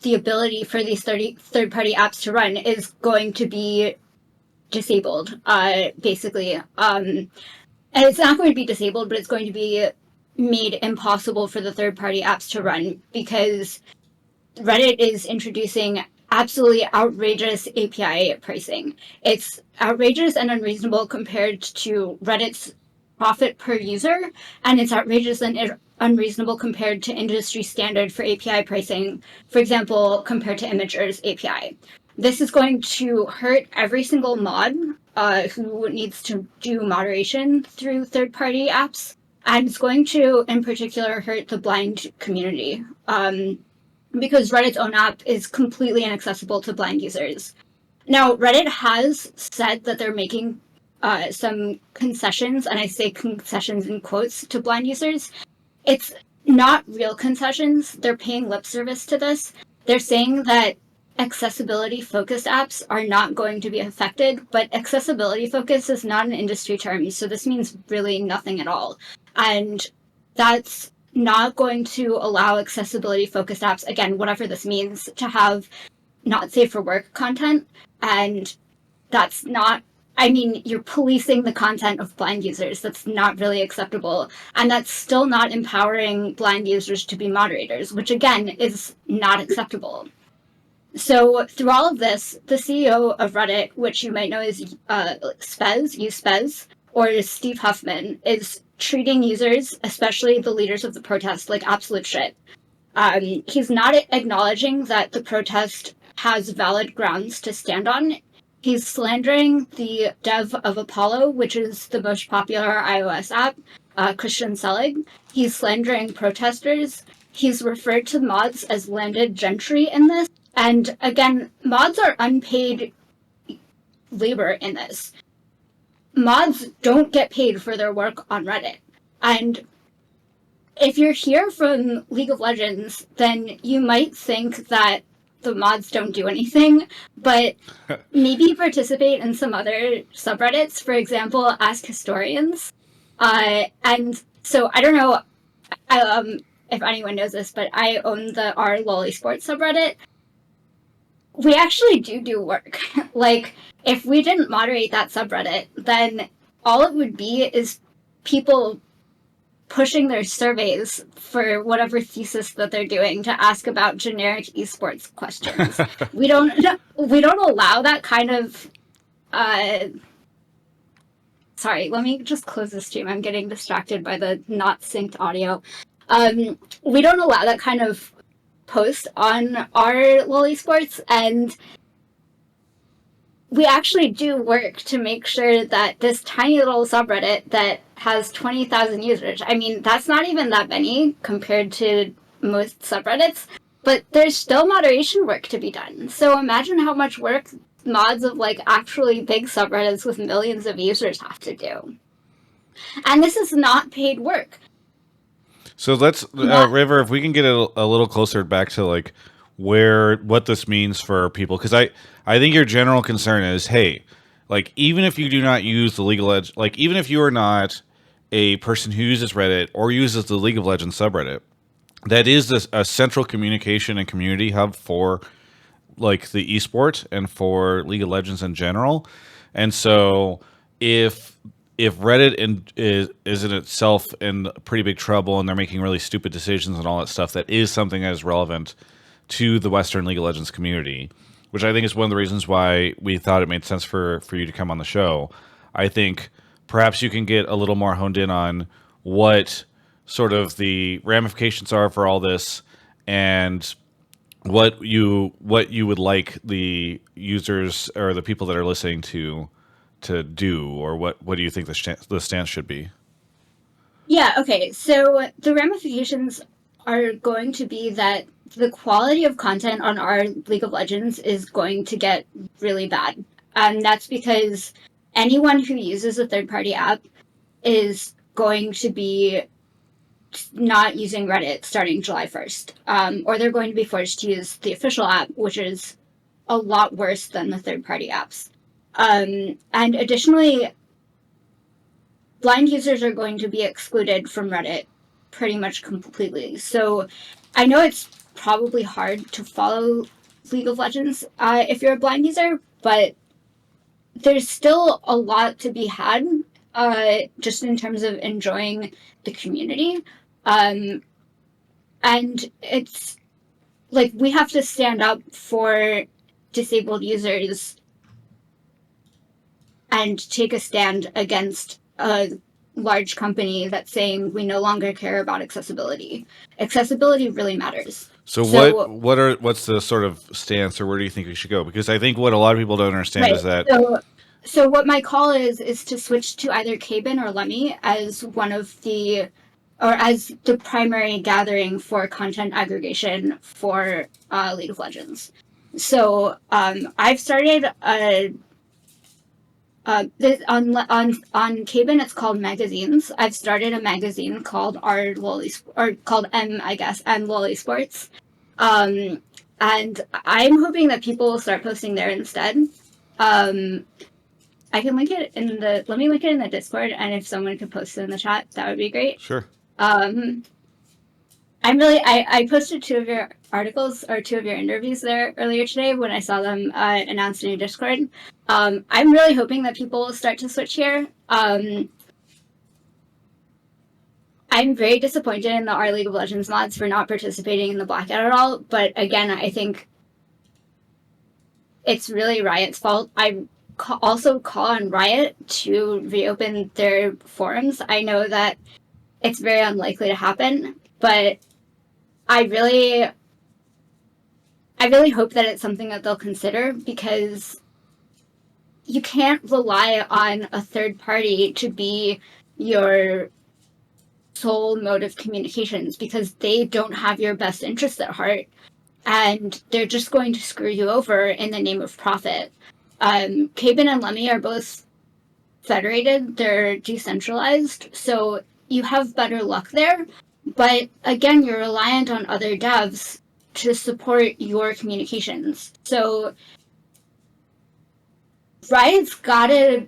the ability for these third-party apps to run is going to be disabled, basically. And it's not going to be disabled, but it's going to be made impossible for the third-party apps to run because Reddit is introducing absolutely outrageous API pricing. It's outrageous and unreasonable compared to Reddit's profit per user, and it's outrageous and unreasonable compared to industry standard for API pricing, for example, compared to Imager's API. This is going to hurt every single mod who needs to do moderation through third-party apps, and it's going to, in particular, hurt the blind community. Because Reddit's own app is completely inaccessible to blind users. Now, Reddit has said that they're making some concessions, and I say concessions in quotes, to blind users. It's not real concessions. They're paying lip service to this. They're saying that accessibility-focused apps are not going to be affected, but accessibility focus is not an industry term, so this means really nothing at all. And that's not going to allow accessibility-focused apps, again, whatever this means, to have not safe for work content, and that's not I mean, you're policing the content of blind users. That's not really acceptable. And that's still not empowering blind users to be moderators, which again is not acceptable. So through all of this, the CEO of Reddit, which you might know as Spez, or Steve Huffman, is treating users, especially the leaders of the protest, like absolute shit. He's not acknowledging that the protest has valid grounds to stand on. He's slandering the dev of Apollo, which is the most popular iOS app, Christian Selig. He's slandering protesters. He's referred to mods as landed gentry in this. And again, mods are unpaid labor in this. Mods don't get paid for their work on Reddit. And if you're here from League of Legends, then you might think that the mods don't do anything, but maybe participate in some other subreddits. For example, Ask Historians. And so I don't know if anyone knows this, but I own the r lolly sports subreddit. We actually do work. Like, if we didn't moderate that subreddit, then all it would be is people pushing their surveys for whatever thesis that they're doing to ask about generic esports questions. we don't allow that kind of sorry, let me just close the stream. I'm getting distracted by the not synced audio. We don't allow that kind of post on our lolly sports, and we actually do work to make sure that this tiny little subreddit that has 20,000 users, I mean, that's not even that many compared to most subreddits, but there's still moderation work to be done. So imagine how much work mods of like actually big subreddits with millions of users have to do. And this is not paid work. So let's, River, if we can get a little closer back to like what this means for people, because I think your general concern is, hey, like even if you do not use the League of Legends, like even if you are not a person who uses Reddit or uses the League of Legends subreddit, that is a central communication and community hub for like the esport and for League of Legends in general. And so if Reddit is in itself in pretty big trouble and they're making really stupid decisions and all that stuff, that is something that is relevant to the Western League of Legends community, which I think is one of the reasons why we thought it made sense for you to come on the show. I think perhaps you can get a little more honed in on what sort of the ramifications are for all this and what you would like the users or the people that are listening to do, or what do you think the stance should be? Yeah, okay. So the ramifications are going to be that the quality of content on our League of Legends is going to get really bad. And that's because anyone who uses a third-party app is going to be not using Reddit starting July 1st. Or they're going to be forced to use the official app, which is a lot worse than the third-party apps. And additionally, blind users are going to be excluded from Reddit pretty much completely. So I know it's probably hard to follow League of Legends if you're a blind user, but there's still a lot to be had just in terms of enjoying the community. And it's like we have to stand up for disabled users and take a stand against a large company that's saying we no longer care about accessibility. Accessibility really matters. So what's the sort of stance, or where do you think we should go? Because I think what a lot of people don't understand is that. So what my call is to switch to either Kabin or Lemmy as one of the, or as the primary gathering for content aggregation for League of Legends. So I've started on Kabin, it's called magazines. I've started a magazine called M Lolly Sports. And I'm hoping that people will start posting there instead. I can link it let me link it in the Discord, and if someone could post it in the chat, that would be great. Sure. I posted 2 of your articles or 2 of your interviews there earlier today when I saw them announced in your Discord. I'm really hoping that people will start to switch here. I'm very disappointed in the Our League of Legends mods for not participating in the blackout at all. But again, I think it's really Riot's fault. I also call on Riot to reopen their forums. I know that it's very unlikely to happen, but I really hope that it's something that they'll consider, because you can't rely on a third party to be your sole mode of communications, because they don't have your best interests at heart, and they're just going to screw you over in the name of profit. Caben and Lemmy are both federated, they're decentralized, so you have better luck there. But again, you're reliant on other devs to support your communications. So Riot's gotta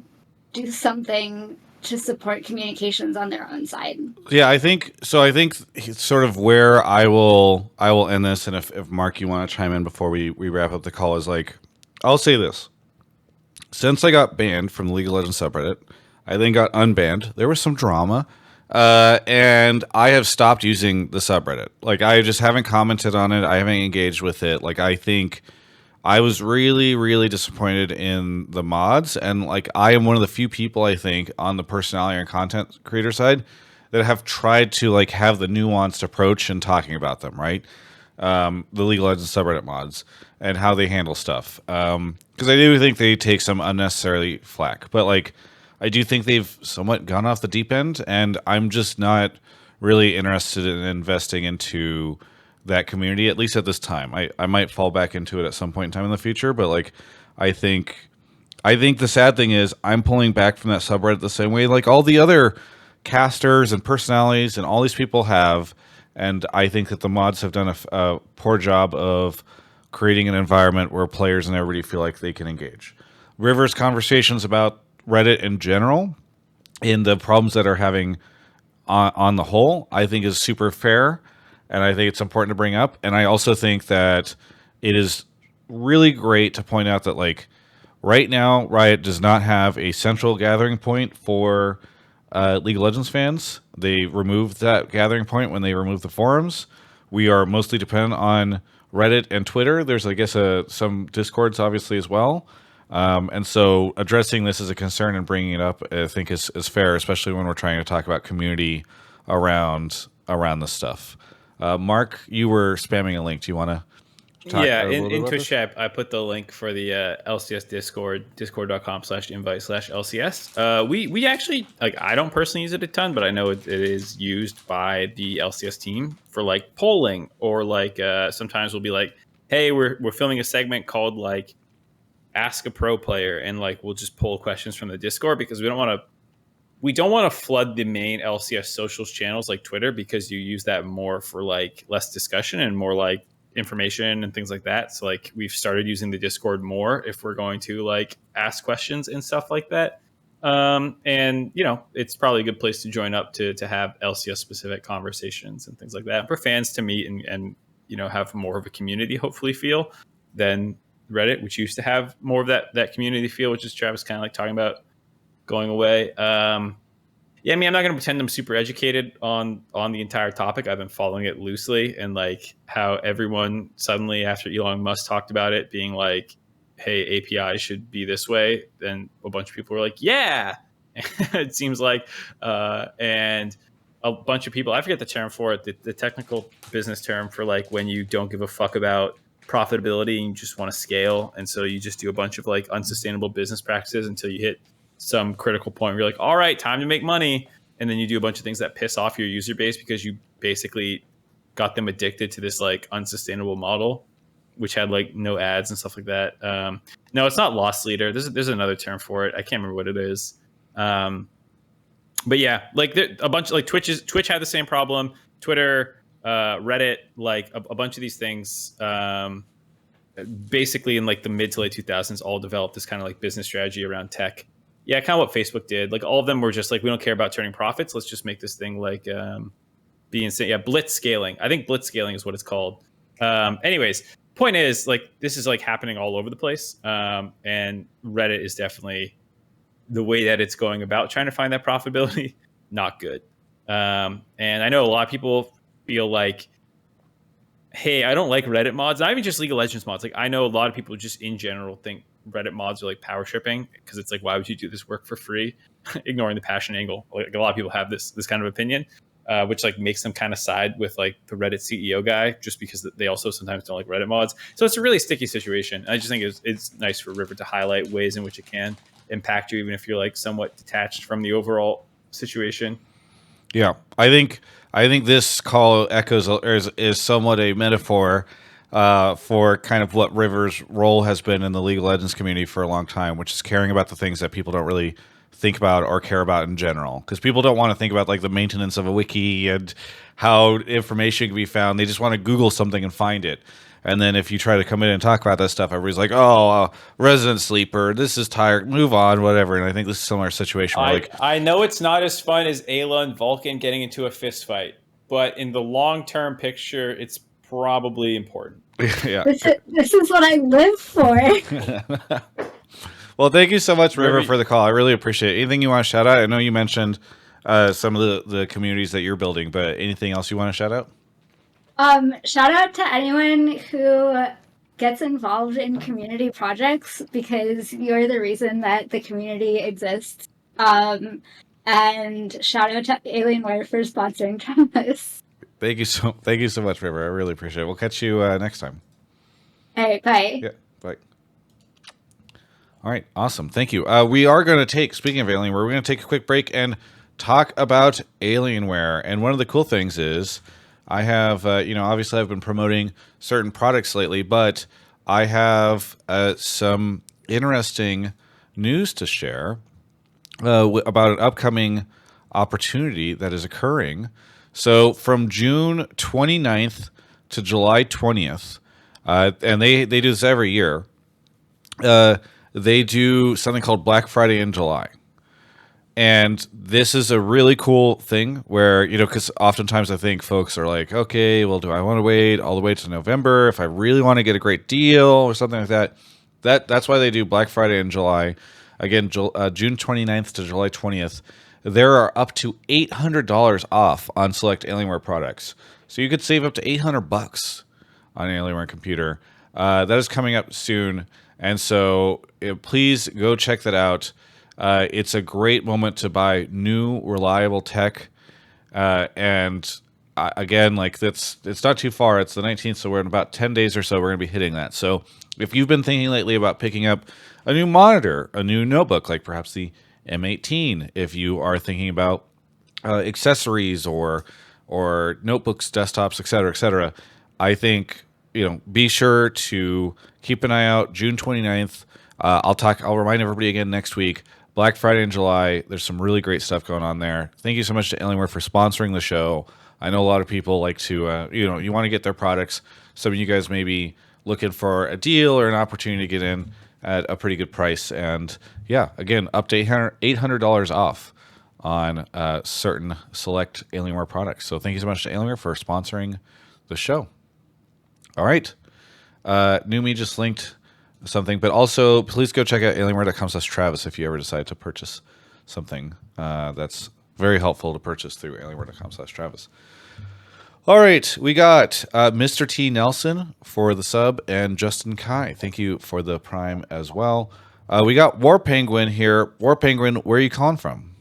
do something to support communications on their own side. Yeah, I think so. I think sort of where I will end this, and if Mark, you want to chime in before we wrap up the call, is like, I'll say this: since I got banned from the League of Legends subreddit, I then got unbanned. There was some drama, and I have stopped using the subreddit. Like, I just haven't commented on it. I haven't engaged with it. Like, I think I was really, really disappointed in the mods, and like, I am one of the few people, I think, on the personality and content creator side that have tried to like have the nuanced approach in talking about them, right? The League of Legends subreddit mods and how they handle stuff. Because I do think they take some unnecessarily flack, but like, I do think they've somewhat gone off the deep end, and I'm just not really interested in investing into that community, at least at this time. I might fall back into it at some point in time in the future, but like, I think the sad thing is I'm pulling back from that subreddit the same way like all the other casters and personalities and all these people have, and I think that the mods have done a poor job of creating an environment where players and everybody feel like they can engage. River's conversations about Reddit in general, in the problems that are having on the whole, I think is super fair, and I think it's important to bring up. And I also think that it is really great to point out that like right now, Riot does not have a central gathering point for League of Legends fans. They removed that gathering point when they removed the forums. We are mostly dependent on Reddit and Twitter. There's, I guess, some Discords, obviously, as well. And so addressing this as a concern and bringing it up, I think, is fair, especially when we're trying to talk about community around this stuff. Mark, you were spamming a link. Do you want to talk Yeah, a little bit in about Twitch this? chat, I put the link for the LCS Discord, discord.com/invite/LCS. We actually, like, I don't personally use it a ton, but I know it is used by the LCS team for like polling, or like sometimes we'll be like, hey, we're filming a segment called like Ask a Pro Player, and like we'll just pull questions from the Discord, because we don't want to flood the main LCS socials channels like Twitter, because you use that more for like less discussion and more like information and things like that. So like we've started using the Discord more if we're going to like ask questions and stuff like that. And you know, it's probably a good place to join up to have LCS specific conversations and things like that for fans to meet and you know, have more of a community hopefully feel than Reddit, which used to have more of that community feel, which is Travis kind of like talking about going away. Yeah, I mean, I'm not going to pretend I'm super educated on the entire topic. I've been following it loosely, and like how everyone suddenly after Elon Musk talked about it being like, hey, API should be this way, then a bunch of people were like, yeah, it seems like, and a bunch of people, I forget the term for it, the technical business term for like when you don't give a fuck about profitability and you just want to scale. And so you just do a bunch of like unsustainable business practices until you hit some critical point where you're like, all right, time to make money. And then you do a bunch of things that piss off your user base because you basically got them addicted to this like unsustainable model, which had like no ads and stuff like that. No, it's not loss leader. There's another term for it. I can't remember what it is. But yeah, like a bunch of like Twitch had the same problem. Twitter, Reddit, like a bunch of these things, basically in like the mid to late 2000s, all developed this kind of like business strategy around tech. Yeah, kind of what Facebook did. Like all of them were just like, we don't care about turning profits. Let's just make this thing like be insane. Yeah, blitz scaling. I think blitz scaling is what it's called. Anyways, point is, like, this is like happening all over the place, and Reddit is definitely the way that it's going about trying to find that profitability. Not good. And I know a lot of people feel like, hey, I don't like Reddit mods, not even just League of Legends mods. Like, I know a lot of people just in general think Reddit mods are like power tripping, because it's like, why would you do this work for free? Ignoring the passion angle. Like, a lot of people have this kind of opinion, which like makes them kind of side with like the Reddit CEO guy, just because they also sometimes don't like Reddit mods. So it's a really sticky situation. I just think it's nice for River to highlight ways in which it can impact you, even if you're like somewhat detached from the overall situation. Yeah, I think this call echoes is somewhat a metaphor for kind of what River's role has been in the League of Legends community for a long time, which is caring about the things that people don't really think about or care about in general. Because people don't want to think about like the maintenance of a wiki and how information can be found. They just want to Google something and find it. And then if you try to come in and talk about that stuff, everybody's like, "Oh, Resident Sleeper, this is tired. Move on, whatever." And I think this is a similar situation. Where I know it's not as fun as Ayla and Vulcan getting into a fist fight, but in the long-term picture, it's probably important. Yeah. This is what I live for. Well, thank you so much, River, for the call. I really appreciate it. Anything you want to shout out? I know you mentioned some of the communities that you're building, but anything else you want to shout out? Shout out to anyone who gets involved in community projects, because you're the reason that the community exists. And shout out to Alienware for sponsoring Travis. Thank you so much, River. I really appreciate it. We'll catch you next time. All right, bye. Yeah, bye. All right, awesome. Thank you. We are going to take, speaking of Alienware, we're going to take a quick break and talk about Alienware. And one of the cool things is, I have, obviously I've been promoting certain products lately, but I have some interesting news to share about an upcoming opportunity that is occurring. So from June 29th to July 20th, and they do this every year, they do something called Black Friday in July. And this is a really cool thing where, because oftentimes I think folks are like, okay, well, do I want to wait all the way to November if I really want to get a great deal or something like that? That's why they do Black Friday in July. Again, June 29th to July 20th. There are up to $800 off on select Alienware products. So you could save up to $800 on an Alienware computer. That is coming up soon. And so please go check that out. It's a great moment to buy new, reliable tech. And again, like it's not too far. It's the 19th, so we're in about 10 days or so. We're going to be hitting that. So if you've been thinking lately about picking up a new monitor, a new notebook, like perhaps the M18, if you are thinking about accessories or notebooks, desktops, et cetera, I think, be sure to keep an eye out. June 29th. I'll remind everybody again next week. Black Friday in July. There's some really great stuff going on there. Thank you so much to Alienware for sponsoring the show. I know a lot of people like to, you want to get their products. Some of you guys may be looking for a deal or an opportunity to get in at a pretty good price. And yeah, again, up to $800 off on certain select Alienware products. So thank you so much to Alienware for sponsoring the show. All right. Numi just linked something, but also please go check out alienware.com/Travis if you ever decide to purchase something. That's very helpful to purchase through alienware.com/Travis. All right, we got Mr. T. Nelson for the sub and Justin Kai. Thank you for the prime as well. We got Warpenguin here. Warpenguin, where are you calling from?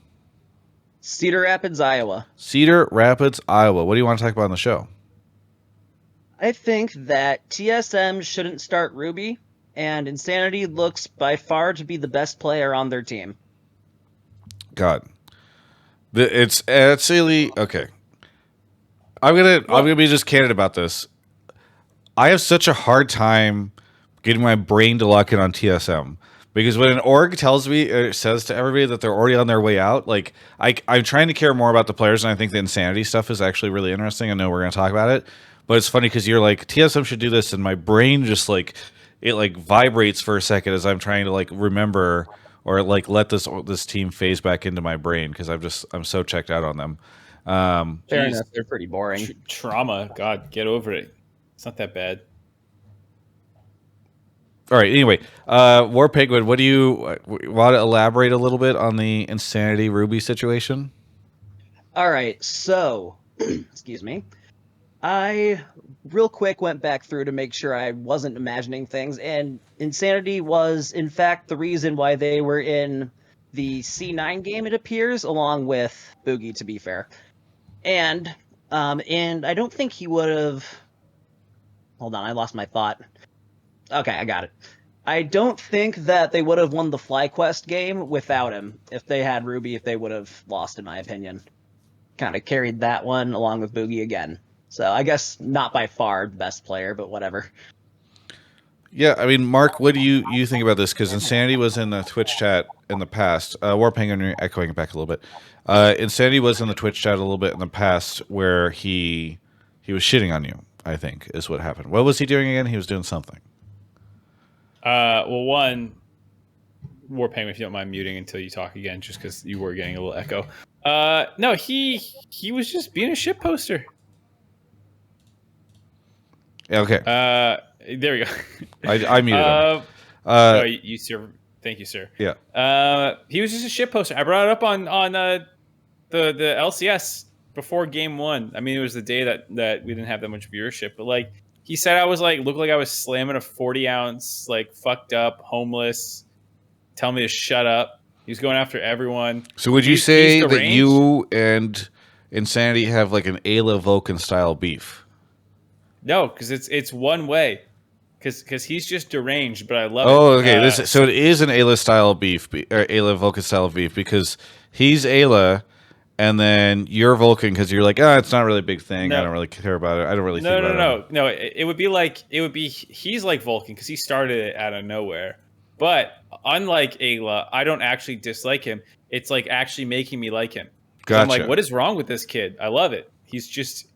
Cedar Rapids, Iowa. Cedar Rapids, Iowa. What do you want to talk about on the show? I think that TSM shouldn't start Ruby, and Insanity looks by far to be the best player on their team. God, it's really okay. I'm gonna be just candid about this. I have such a hard time getting my brain to lock in on TSM because when an org tells me or says to everybody that they're already on their way out, like I'm trying to care more about the players, and I think the Insanity stuff is actually really interesting. I know we're gonna talk about it, but it's funny because you're like TSM should do this, and my brain just like it like vibrates for a second as I'm trying to like remember or like let this team phase back into my brain because I'm so checked out on them. Fair Jeez. enough. They're pretty boring. Trauma. God, get over it. It's not that bad. All right. Anyway, warpenguin, what do you want to elaborate a little bit on the Insanity Ruby situation? All right, so excuse me. I real quick went back through to make sure I wasn't imagining things, and Insanity was in fact the reason why they were in the C9 game, it appears, along with Boogie, to be fair. And I don't think he would have. Hold on, I lost my thought. Okay, I got it. I don't think that they would have won the FlyQuest game without him. If they had Ruby, if they would have lost, in my opinion. Kind of carried that one along with Boogie again. So I guess not by far the best player, but whatever. Yeah, I mean, Mark, what do you think about this? Because Insanity was in the Twitch chat in the past. Warpenguin, you're echoing it back a little bit. Insanity was in the Twitch chat a little bit in the past where he was shitting on you, I think, is what happened. What was he doing again? He was doing something. Well, one, Warpenguin, if you don't mind muting until you talk again, just because you were getting a little echo. No, he was just being a shit poster. Yeah, okay. There we go. I muted him. No, you sir. Thank you, sir. Yeah. He was just a shit poster. I brought it up on the LCS before game 1. I mean, it was the day that we didn't have that much viewership, but like he said, I was like looked like I was slamming a 40-ounce, like fucked up, homeless. Tell me to shut up. He was going after everyone. So would you say that you and Insanity have like an Ayla Vulcan style beef? No, because it's one way. Because he's just deranged, but I love it. Oh, okay. So it is an Ayla style beef, or Ayla Vulcan style beef, because he's Ayla, and then you're Vulcan because you're like, it's not really a big thing. No. I don't really care about it. I don't really think about it. No. It would be he's like Vulcan because he started it out of nowhere. But unlike Ayla, I don't actually dislike him. It's like actually making me like him. Gotcha. I'm like, what is wrong with this kid? I love it. He's just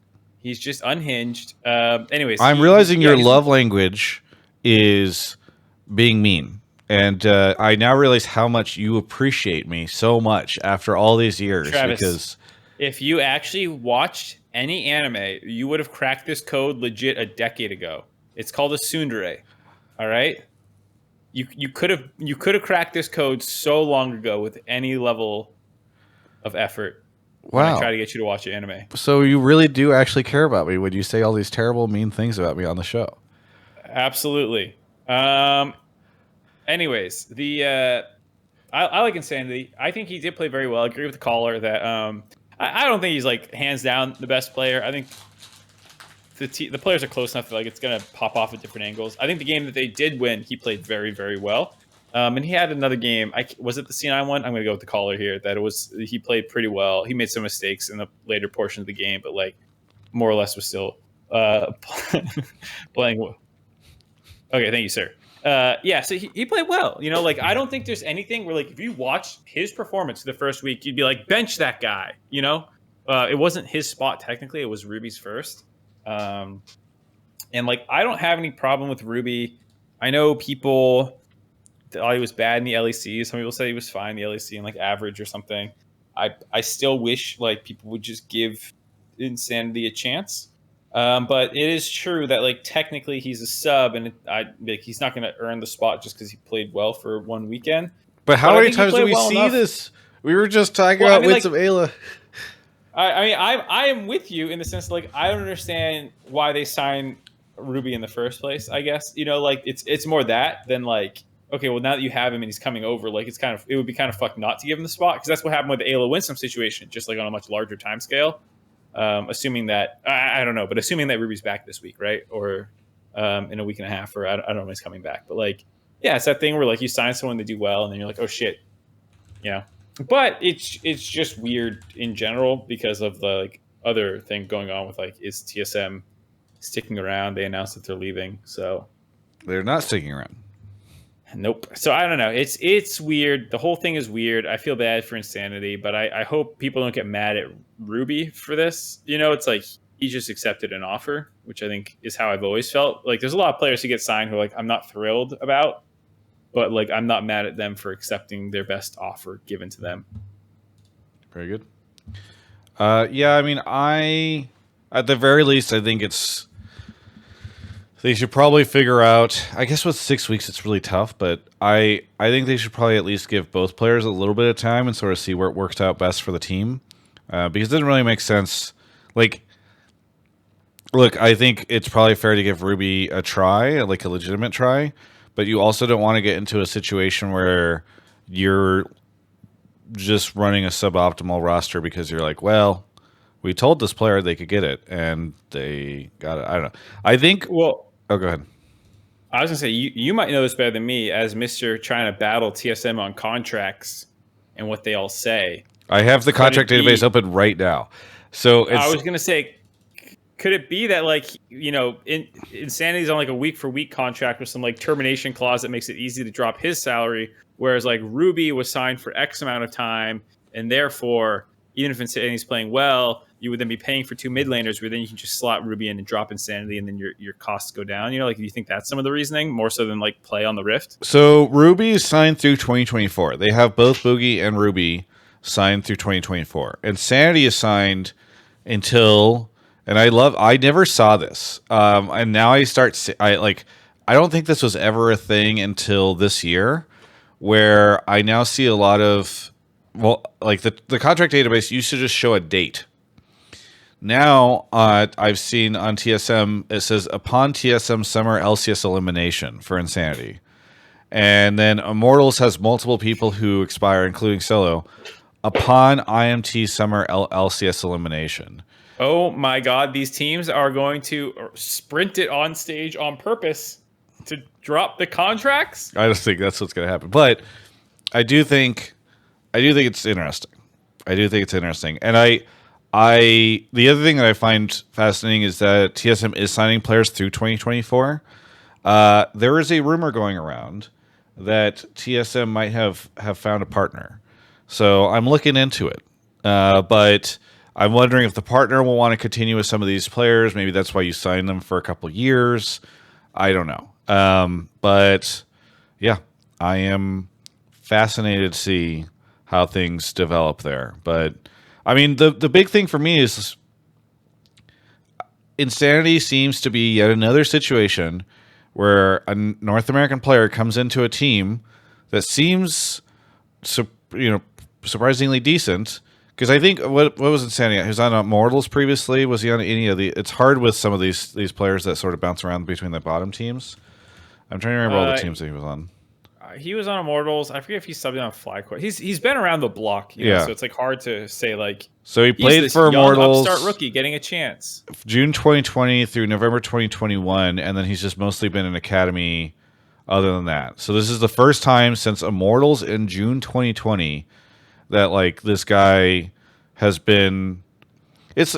unhinged. Anyways, I'm realizing your love language is being mean. And I now realize how much you appreciate me so much after all these years. Travis, because if you actually watched any anime, you would have cracked this code legit a decade ago. It's called a tsundere. All right? You could have cracked this code so long ago with any level of effort. Wow. I try to get you to watch your anime. So you really do actually care about me when you say all these terrible, mean things about me on the show. Absolutely. Anyways, I like Insanity. I think he did play very well. I agree with the caller that I don't think he's like hands down the best player. I think the players are close enough that like it's gonna pop off at different angles. I think the game that they did win, he played very, very well. And he had another game. Was it the C9 one? I'm gonna go with the caller here. He played pretty well. He made some mistakes in the later portion of the game, but like more or less was still playing well. Okay, thank you, sir. Yeah, so he played well. You know, like I don't think there's anything where like if you watch his performance the first week, you'd be like, bench that guy. You know, it wasn't his spot technically; it was Ruby's first. And like I don't have any problem with Ruby. I know people thought he was bad in the LEC. Some people say he was fine in the LEC and like average or something. I still wish like people would just give Insanity a chance. But it is true that like technically he's a sub, and he's not going to earn the spot just because he played well for one weekend. But how many times do we see this? We were just talking about Winsome Ayla. I am with you in the sense that, like I don't understand why they signed Ruby in the first place. I guess like it's more that than like okay, well now that you have him and he's coming over, like it would be kind of fucked not to give him the spot because that's what happened with the Ayla Winsome situation, just like on a much larger time scale. Assuming that I don't know, but assuming that Ruby's back this week, right? Or in a week and a half, or I don't know when he's coming back. But like, yeah, it's that thing where like you sign someone to do well, and then you're like, oh shit, But it's just weird in general because of the like other thing going on with like is TSM sticking around? They announced that they're leaving, so they're not sticking around. Nope. So I don't know. It's weird. The whole thing is weird. I feel bad for Insanity, but I hope people don't get mad at Ruby for this. It's like he just accepted an offer, which I think is how I've always felt. Like there's a lot of players who get signed who are like I'm not thrilled about, but like I'm not mad at them for accepting their best offer given to them. Very good. Yeah, I mean, at the very least, I think they should probably figure out. I guess with 6 weeks, it's really tough, but I think they should probably at least give both players a little bit of time and sort of see where it works out best for the team, because it doesn't really make sense. Like, look, I think it's probably fair to give Ruby a try, like a legitimate try, but you also don't want to get into a situation where you're just running a suboptimal roster because you're like, well, we told this player they could get it, and they got it. I don't know. I think. Well, Oh, go ahead. I was gonna say you might know this better than me, as Mister trying to battle TSM on contracts and what they all say. I have the contract database open right now, so I was gonna say, could it be that like Insanity's on like a week for week contract with some like termination clause that makes it easy to drop his salary, whereas like Ruby was signed for X amount of time, and therefore even if Insanity's playing well, you would then be paying for two mid laners, where then you can just slot Ruby in and drop Insanity, and then your costs go down. You know, like, do you think that's some of the reasoning more so than like play on the Rift? So Ruby is signed through 2024. They have both Boogie and Ruby signed through 2024. Insanity is signed until, and I never saw this, and now I don't think this was ever a thing until this year, where I now see a lot of, well, like the contract database used to just show a date. Now, I've seen on TSM, it says upon TSM summer LCS elimination for Insanity. And then Immortals has multiple people who expire, including Solo, upon IMT summer LCS elimination. Oh my God, these teams are going to sprint it on stage on purpose to drop the contracts? I just think that's what's going to happen. But I do think it's interesting. And the other thing that I find fascinating is that TSM is signing players through 2024. There is a rumor going around that TSM might have found a partner. So I'm looking into it. But I'm wondering if the partner will want to continue with some of these players. Maybe that's why you signed them for a couple years. I don't know. But yeah, I am fascinated to see how things develop there. But I mean, the big thing for me is Insanity seems to be yet another situation where a North American player comes into a team that seems, surprisingly decent. Because I think what was Insanity? He was on Immortals previously. Was he on any of the? It's hard with some of these players that sort of bounce around between the bottom teams. I'm trying to remember all the teams that he was on. He was on Immortals. I forget if he's subbed on FlyQuest. He's been around the block, you know, so it's like hard to say like. So he played for Immortals, upstart rookie getting a chance. June 2020 through November 2021, and then he's just mostly been in Academy. Other than that, so this is the first time since Immortals in June 2020 that like this guy has been. It's,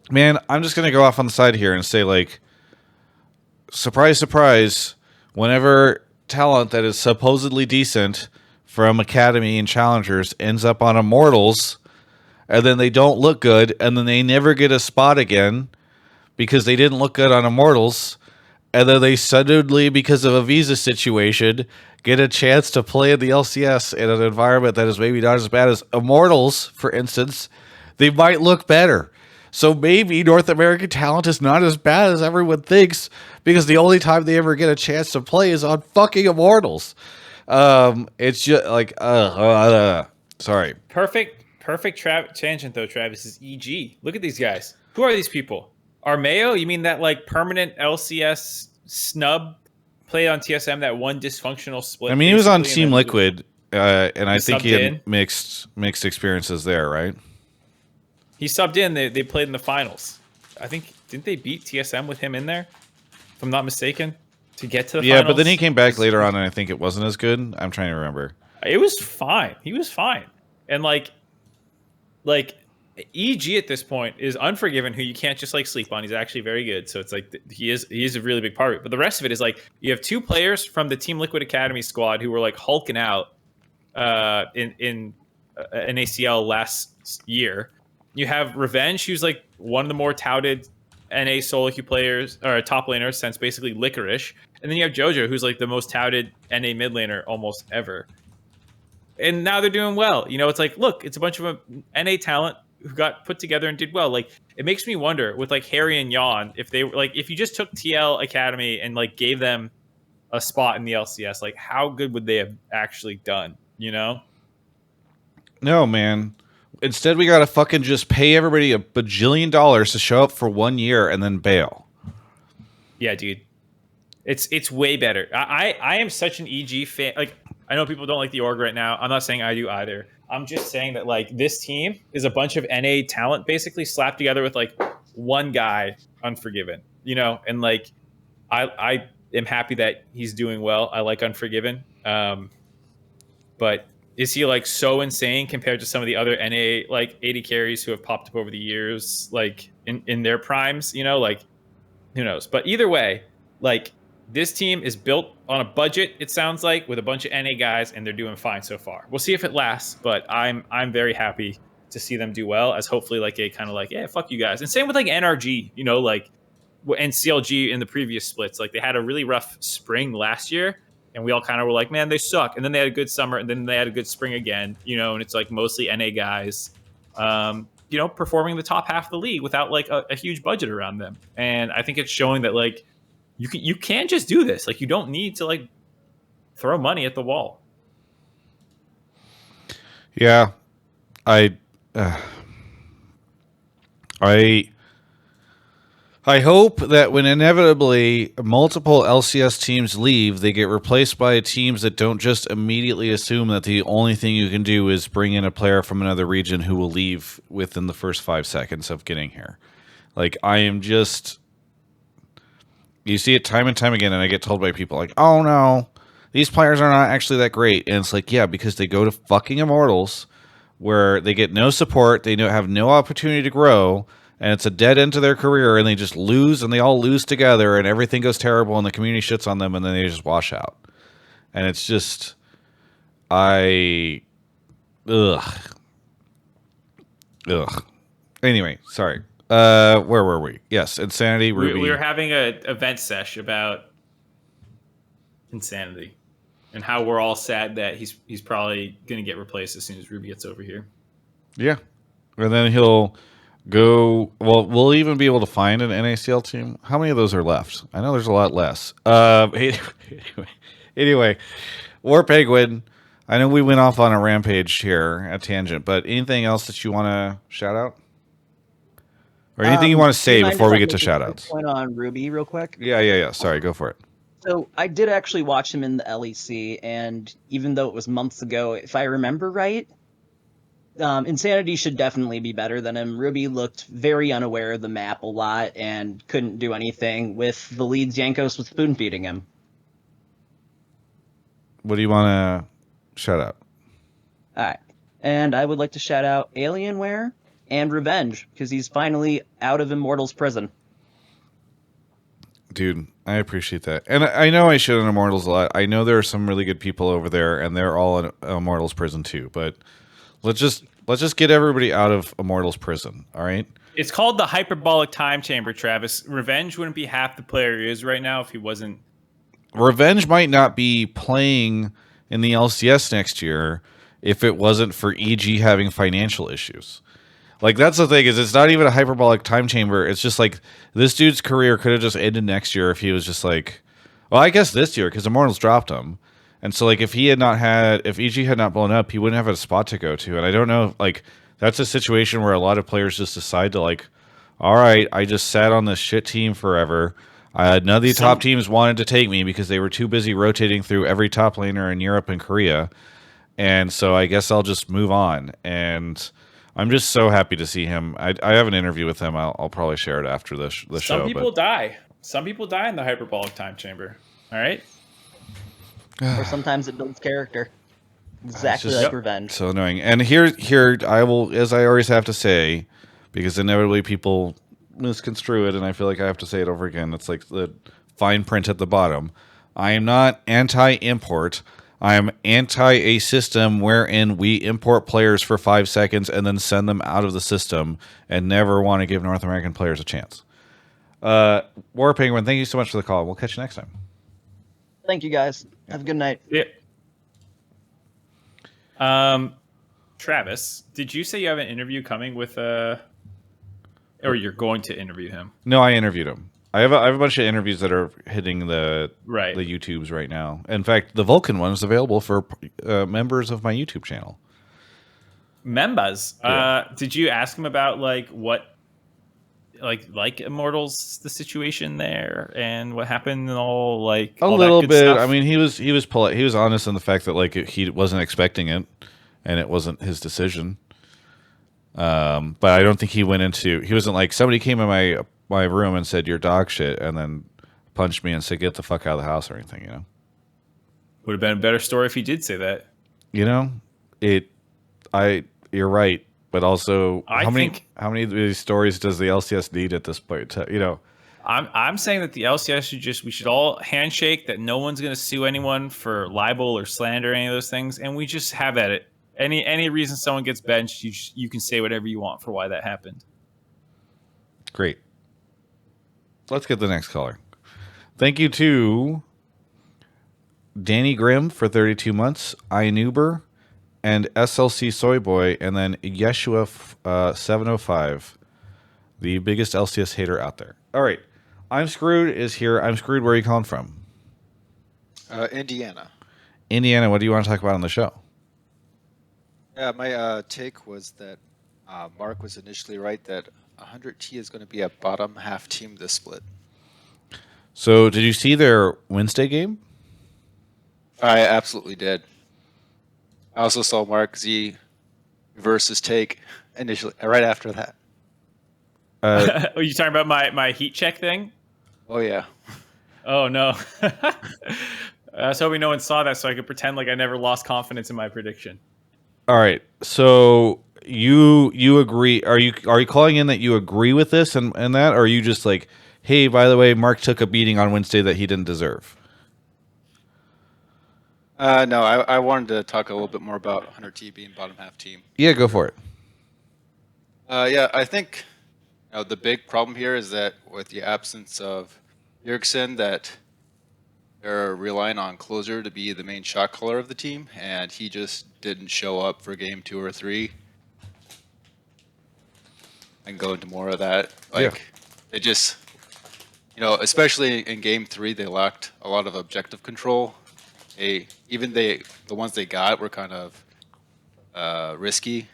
man, I'm just gonna go off on the side here and say like, surprise, surprise, whenever talent that is supposedly decent from Academy and Challengers ends up on Immortals, and then they don't look good, and then they never get a spot again because they didn't look good on Immortals, and then they suddenly, because of a visa situation, get a chance to play in the LCS in an environment that is maybe not as bad as Immortals, for instance, they might look better. So maybe North American talent is not as bad as everyone thinks, because the only time they ever get a chance to play is on fucking Immortals. It's just like, sorry. Perfect tangent though, Travis, is EG. Look at these guys. Who are these people? Armeo? You mean that like permanent LCS snub played on TSM, that one dysfunctional split? I mean, he was on Team Liquid, and I think he had mixed experiences there, right? He subbed in. They played in the finals. I think, didn't they beat TSM with him in there? If I'm not mistaken, to get to the finals? Yeah, but then he came back later on, and I think it wasn't as good. I'm trying to remember. It was fine. He was fine. And like EG at this point is Unforgiven, who you can't just like sleep on. He's actually very good. So it's like he is a really big part of it. But the rest of it is like you have two players from the Team Liquid Academy squad who were like hulking out in an ACL last year. You have Revenge, who's like one of the more touted NA solo queue players or top laners since basically Licorice. And then you have Jojo, who's like the most touted NA mid laner almost ever. And now they're doing well. You know, it's like, look, it's a bunch of NA talent who got put together and did well. Like, it makes me wonder with like Harry and Jan, if they like, if you just took TL Academy and like gave them a spot in the LCS, like how good would they have actually done? You know? No, man. Instead, we gotta fucking just pay everybody $1 bajillion to show up for 1 year and then bail. Yeah, dude. It's way better. I am such an EG fan. Like, I know people don't like the org right now. I'm not saying I do either. I'm just saying that like this team is a bunch of NA talent basically slapped together with like one guy, Unforgiven. You know, and like I am happy that he's doing well. I like Unforgiven. But is he like so insane compared to some of the other NA like 80 carries who have popped up over the years, like in their primes? You know, like who knows? But either way, like this team is built on a budget. It sounds like with a bunch of NA guys, and they're doing fine so far. We'll see if it lasts, but I'm very happy to see them do well. As hopefully like a kind of like, yeah, fuck you guys. And same with like NRG, you know, like and CLG in the previous splits. Like they had a really rough spring last year. And we all kind of were like, man, they suck. And then they had a good summer, and then they had a good spring again, you know, and it's like mostly NA guys, you know, performing the top half of the league without like a huge budget around them. And I think it's showing that like you can just do this. Like you don't need to like throw money at the wall. Yeah. I hope that when inevitably multiple LCS teams leave, they get replaced by teams that don't just immediately assume that the only thing you can do is bring in a player from another region who will leave within the first 5 seconds of getting here. Like, I am just... You see it time and time again, and I get told by people like, oh no, these players are not actually that great. And it's like, yeah, because they go to fucking Immortals where they get no support, they have no opportunity to grow, and it's a dead end to their career, and they just lose, and they all lose together, and everything goes terrible, and the community shits on them, and then they just wash out. And it's just, ugh. Anyway, sorry. Where were we? Yes, Insanity, Ruby. We were having an event sesh about Insanity and how we're all sad that he's probably going to get replaced as soon as Ruby gets over here. Yeah. And then he'll go... Well, we'll even be able to find an NACL team. How many of those are left? I know there's a lot less. Anyway, warpenguin. I know we went off on a rampage here, a tangent, but anything else that you want to shout out? Or anything you want to say before we get to shout-outs? Point on Ruby real quick. Yeah. Sorry, go for it. So I did actually watch him in the LEC, and even though it was months ago, if I remember right, Insanity should definitely be better than him. Ruby looked very unaware of the map a lot and couldn't do anything with the leads Yankos was spoon-feeding him. What do you want to shout out? All right. And I would like to shout out Alienware and Revenge, because he's finally out of Immortals prison. Dude, I appreciate that. And I know I shit on Immortals a lot. I know there are some really good people over there, and they're all in Immortals prison too. But let's just get everybody out of Immortals prison, all right? It's called the hyperbolic time chamber, Travis. Revenge wouldn't be half the player he is right now if he wasn't. Revenge might not be playing in the LCS next year if it wasn't for EG having financial issues. Like, that's the thing, is it's not even a hyperbolic time chamber. It's just like, this dude's career could have just ended next year if he was just like, well, I guess this year, because Immortals dropped him. And so, like, if EG had not blown up, he wouldn't have a spot to go to. And I don't know, like, that's a situation where a lot of players just decide to, like, all right, I just sat on this shit team forever. None of the top teams wanted to take me because they were too busy rotating through every top laner in Europe and Korea. And so I guess I'll just move on. And I'm just so happy to see him. I have an interview with him. I'll probably share it after the show. Some people die. Some people die in the hyperbolic time chamber. All right. Or sometimes it builds character. Exactly like Revenge. So annoying. And here I will, as I always have to say, because inevitably people misconstrue it, and I feel like I have to say it over again. It's like the fine print at the bottom. I am not anti-import. I am anti a system wherein we import players for 5 seconds and then send them out of the system and never want to give North American players a chance. Warpenguin, thank you so much for the call. We'll catch you next time. Thank you, guys. Have a good night. Yeah. Travis, did you say you have an interview coming with or you're going to interview him? No, I interviewed him. I have a bunch of interviews that are hitting the Right. YouTubes right now. In fact, the Vulcan one is available for members of my YouTube channel. Members. Yeah. Did you ask him about like what, like Immortals, the situation there, and what happened, and all like A all little that good bit. stuff? I mean, he was polite. He was honest in the fact that like he wasn't expecting it, and it wasn't his decision. But I don't think he went into. He wasn't like somebody came in my room and said you're dog shit, and then punched me and said get the fuck out of the house or anything. You know. Would have been a better story if he did say that. You know, you're right, but also I how think- many of these stories does the LCS need at this point? You know. I'm saying that the LCS we should all handshake that no one's going to sue anyone for libel or slander or any of those things, and we just have at it. Any reason someone gets benched, you can say whatever you want for why that happened. Great. Let's get the next caller. Thank you to Danny Grimm for 32 months, iNuber, and SLC Soyboy, and then Yeshua 705, the biggest LCS hater out there. All right. ImScrewed is here. ImScrewed, where are you calling from? Indiana. Indiana, what do you want to talk about on the show? Yeah, my take was that Mark was initially right that 100T is going to be a bottom half team this split. So, did you see their Wednesday game? I absolutely did. I also saw Mark Z reverse his take initially, right after that. Are you talking about my heat check thing? Oh, yeah. Oh, no. I was hoping no one saw that so I could pretend like I never lost confidence in my prediction. All right. So you agree? Are you calling in that you agree with this and that, or are you just like, hey, by the way, Mark took a beating on Wednesday that he didn't deserve? No, I wanted to talk a little bit more about 100T being bottom half team. Yeah, go for it. Yeah, I think the big problem here is that with the absence of Yerksen, that they're relying on Closer to be the main shot caller of the team, and he just didn't show up for game 2 or 3. I can go into more of that. It just, especially in game 3, they lacked a lot of objective control. The ones they got were kind of risky.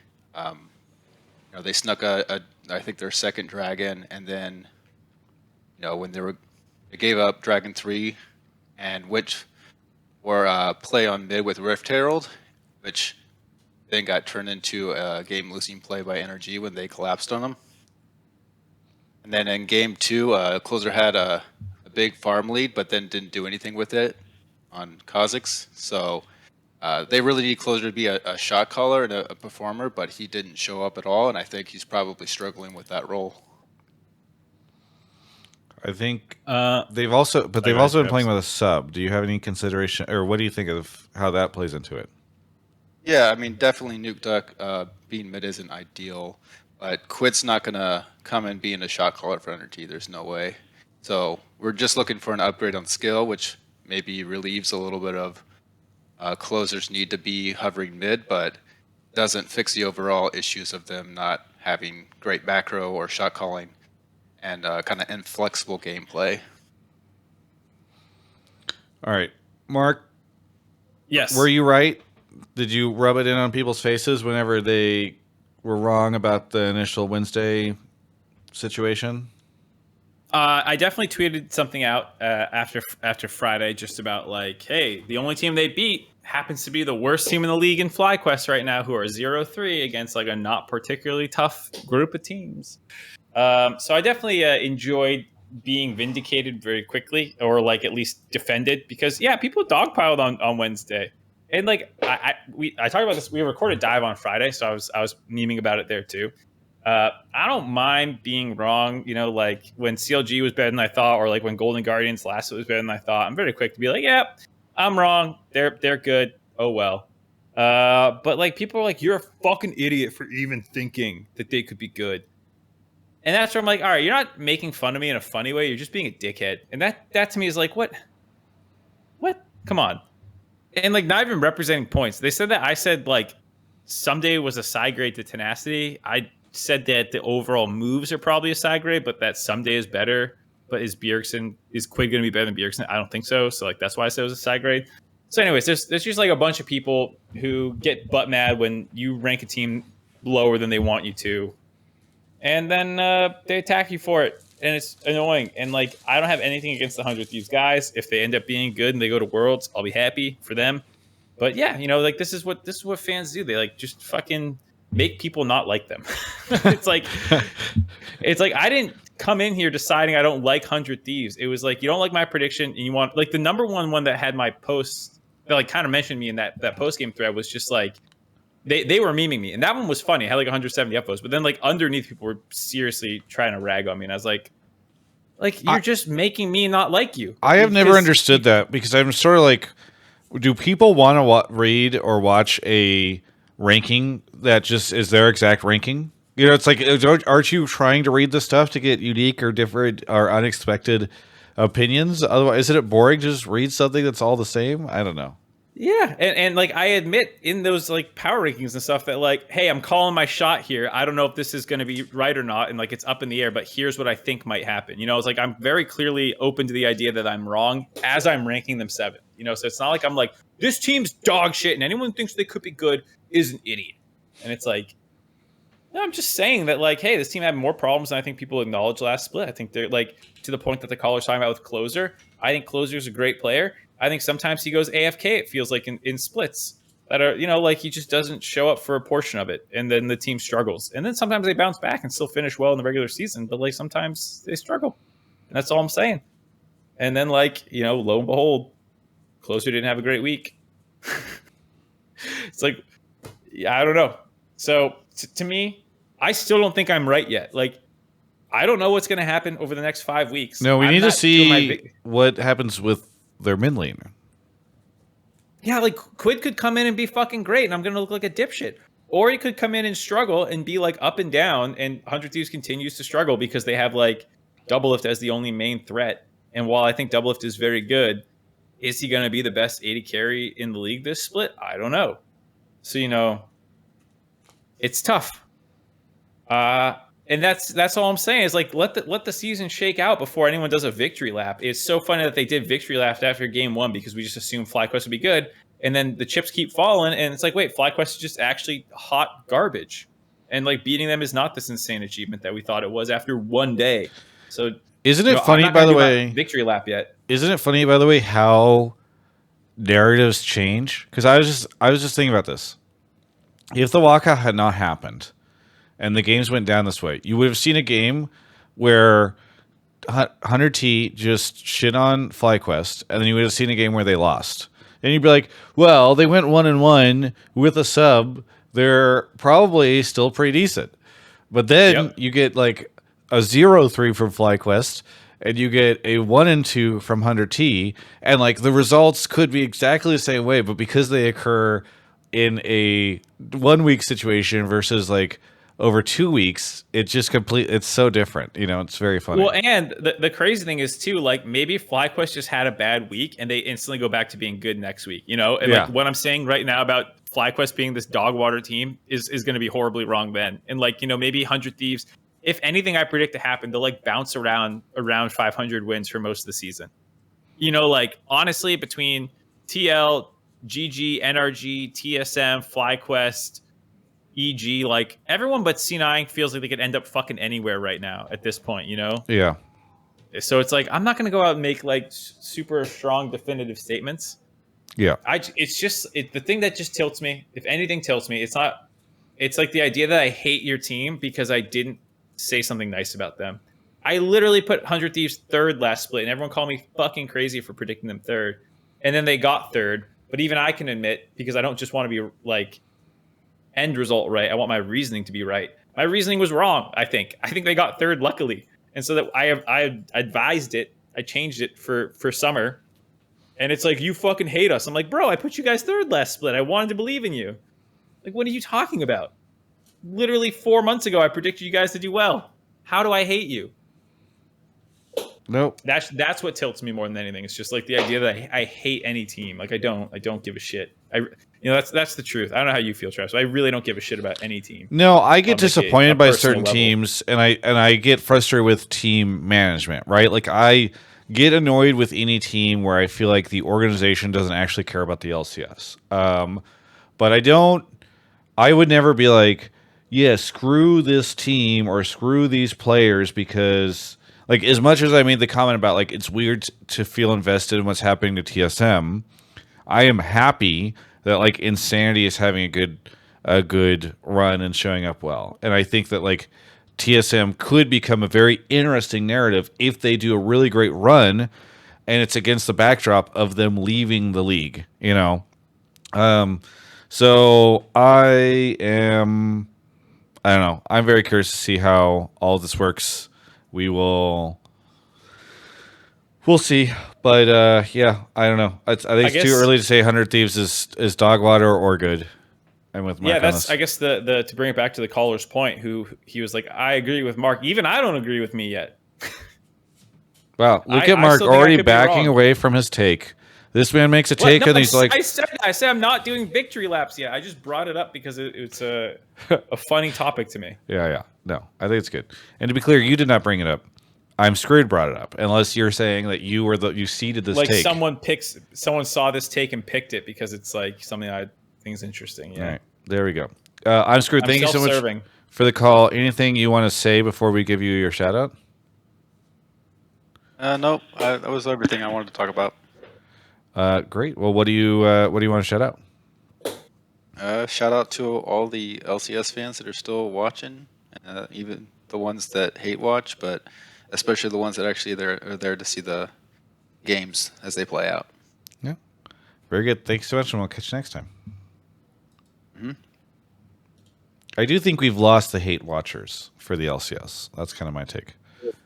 They snuck I think their second dragon, and then when they gave up Dragon 3 and which were play on mid with Rift Herald, which then got turned into a game losing play by NRG when they collapsed on them. And then in game 2, Closer had a big farm lead, but then didn't do anything with it on Kha'Zix. So they really need Closer to be a shot caller and a performer, but he didn't show up at all, and I think he's probably struggling with that role. I think they've also been playing with a sub. Do you have any consideration, or what do you think of how that plays into it? Yeah, I mean, definitely Nuke Duck being mid isn't ideal, but Quid's not going to come and be in a shot caller for NRT. There's no way. So we're just looking for an upgrade on skill, which maybe relieves a little bit of Closer's need to be hovering mid, but doesn't fix the overall issues of them not having great macro or shot calling and kind of inflexible gameplay. All right, Mark. Yes. Were you right? Did you rub it in on people's faces whenever they were wrong about the initial Wednesday situation? I definitely tweeted something out after Friday, just about like, hey, the only team they beat happens to be the worst team in the league in FlyQuest right now, who are 0-3 against like a not particularly tough group of teams. So I definitely enjoyed being vindicated very quickly, or like at least defended, because people dogpiled on Wednesday, and like I talked about this. We recorded Dive on Friday, so I was memeing about it there too. I don't mind being wrong, like when CLG was better than I thought, or like when Golden Guardians last was better than I thought. I'm very quick to be like, yeah, I'm wrong. They're good. Oh well. But like people are like, you're a fucking idiot for even thinking that they could be good. And that's where I'm like, all right, you're not making fun of me in a funny way. You're just being a dickhead. And that to me is like, what? Come on. And like not even representing points. They said that I said like Someday was a side grade to Tenacity. I said that the overall moves are probably a side grade, but that Someday is better. But is Quid going to be better than Bjergsen? I don't think so. So like that's why I said it was a side grade. So anyways, there's just like a bunch of people who get butt mad when you rank a team lower than they want you to, and then they attack you for it, and it's annoying. And like I don't have anything against the 100 Thieves guys. If they end up being good and they go to Worlds, I'll be happy for them. But yeah, like this is what fans do. They like just fucking make people not like them. it's like I didn't come in here deciding I don't like 100 Thieves. It was like you don't like my prediction and you want like the number one that had my post that like kind of mentioned me in that post game thread was just like they were memeing me, and that one was funny. It had like 170 upvotes, but then like underneath people were seriously trying to rag on me, and I was like you're just making me not like you. I have never understood that because I'm sort of like, do people want to read or watch a ranking that just is their exact ranking? It's like, aren't you trying to read the stuff to get unique or different or unexpected opinions? Otherwise, isn't it boring to just read something that's all the same? I don't know. Yeah, and like I admit in those like power rankings and stuff that like, hey, I'm calling my shot here. I don't know if this is going to be right or not, and like it's up in the air. But here's what I think might happen. It's like I'm very clearly open to the idea that I'm wrong as I'm ranking them 7th. So it's not like I'm like this team's dog shit, and anyone thinks they could be good is an idiot. And it's like, no, I'm just saying that like, hey, this team had more problems than I think people acknowledged last split. I think they're like to the point that the caller's talking about with Closer. I think Closer's a great player. I think sometimes he goes AFK, it feels like in splits that are, like he just doesn't show up for a portion of it. And then the team struggles. And then sometimes they bounce back and still finish well in the regular season. But like sometimes they struggle. And that's all I'm saying. And then like, lo and behold, Closer didn't have a great week. It's like, I don't know. So to me, I still don't think I'm right yet. Like, I don't know what's going to happen over the next 5 weeks. No, we need to see what happens with their mid lane. Yeah, like Quid could come in and be fucking great, and I'm gonna look like a dipshit. Or he could come in and struggle and be like up and down, and 100 Thieves continues to struggle because they have like Doublelift as the only main threat. And while I think Doublelift is very good, is he gonna be the best AD carry in the league this split? I don't know. So it's tough. And that's all I'm saying is like let the season shake out before anyone does a victory lap. It's so funny that they did victory lap after game 1 because we just assumed FlyQuest would be good, and then the chips keep falling, and it's like, wait, FlyQuest is just actually hot garbage, and like beating them is not this insane achievement that we thought it was after one day. So isn't it funny, by the way? Victory lap yet? Isn't it funny, by the way, how narratives change? Because I was just thinking about this. If the walkout had not happened, and the games went down this way, you would have seen a game where Hunter T just shit on FlyQuest, and then you would have seen a game where they lost. And you'd be like, well, they went 1-1 with a sub. They're probably still pretty decent. But then you get like a 0-3 from FlyQuest, and you get a 1-2 from Hunter T, and like the results could be exactly the same way, but because they occur in a 1 week situation versus like over 2 weeks, it's so different. It's very funny. Well, and the crazy thing is too, like maybe FlyQuest just had a bad week and they instantly go back to being good next week, and like what I'm saying right now about FlyQuest being this dog water team is going to be horribly wrong then. And like, maybe 100 Thieves, if anything I predict to happen, they'll like bounce around 500 wins for most of the season. Like honestly, between TL, GG, NRG, TSM, FlyQuest, EG, like everyone but C9 feels like they could end up fucking anywhere right now at this point, Yeah. So it's like I'm not gonna go out and make like super strong definitive statements. Yeah. The thing that just tilts me, if anything tilts me, it's like the idea that I hate your team because I didn't say something nice about them. I literally put 100 Thieves 3rd last split, and everyone called me fucking crazy for predicting them 3rd, and then they got 3rd. But even I can admit, because I don't just want to be like end result right, I want my reasoning to be right. My reasoning was wrong. I think they got 3rd luckily, and so that I advised it, I changed it for summer, and it's like, you fucking hate us. I'm like, bro, I put you guys 3rd last split. I wanted to believe in you. Like, what are you talking about? Literally 4 months ago, I predicted you guys to do well. How do I hate you? Nope. That's what tilts me more than anything. It's just like the idea that I hate any team. Like I don't give a shit. You know, that's the truth. I don't know how you feel, Travis. I really don't give a shit about any team. No, I get On, like, disappointed a by personal certain level. teams, and I get frustrated with team management, right? Like I get annoyed with any team where I feel like the organization doesn't actually care about the LCS. But I would never be like, yeah, screw this team or screw these players because, like, as much as I made the comment about, like, it's weird to feel invested in what's happening to TSM, I am happy that, like, Insanity is having a good run and showing up well. And I think that, like, TSM could become a very interesting narrative if they do a really great run and it's against the backdrop of them leaving the league, you know? So I don't know. I'm very curious to see how all of this works. We'll see. But yeah, I don't know. I think it's too early to say 100 Thieves is dog water or good. I'm with Mark. Yeah, on that's this. I guess the to bring it back to the caller's point, who he was like, I agree with Mark. Even I don't agree with me yet. Wow, look I at Mark still think I already could be backing wrong. away from his take. This man makes a What? take No, and he's like, I said I'm not doing victory laps yet. I just brought it up because it's a funny topic to me. yeah. No, I think it's good. And to be clear, you did not bring it up. ImScrewed brought it up, unless you're saying that you seeded this Like take. someone saw this take and picked it because it's like something I think is interesting. Yeah. All right, there we go. ImScrewed, I'm thank you so much self-serving. for the call. Anything you want to say before we give you your shout out? Nope. That was everything I wanted to talk about. Great. Well, what do you want to shout out? Shout out to all the LCS fans that are still watching, even the ones that hate watch, but especially the ones that actually are there to see the games as they play out. Yeah. Very good. Thanks so much, and we'll catch you next time. Mm-hmm. I do think we've lost the hate watchers for the LCS. That's kind of my take.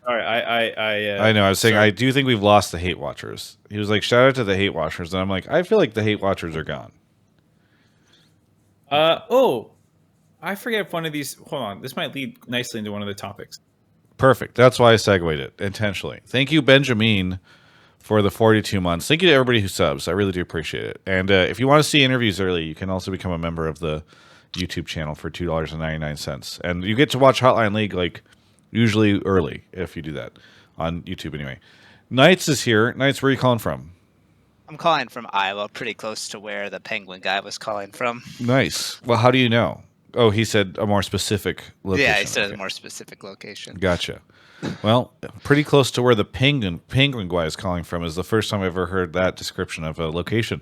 All right, I know. I was saying sorry. I do think we've lost the hate watchers. He was like, "Shout out to the hate watchers," and I'm like, I feel like the hate watchers are gone. I forget if one of these. Hold on, this might lead nicely into one of the topics. Perfect. That's why I segued it intentionally. Thank you, Benjamin, for the 42 months. Thank you to everybody who subs. I really do appreciate it. And if you want to see interviews early, you can also become a member of the YouTube channel for $2.99, and you get to watch Hotline League like usually early if you do that on YouTube. Anyway, knightsz is here. knightsz, where are you calling from? I'm calling from Iowa, pretty close to where the penguin guy was calling from. Nice. Well, how do you know? Oh, he said a more specific location. Yeah, he said Okay. a more specific location. Gotcha. Well, pretty close to where the penguin guy is calling from is the first time I've ever heard that description of a location.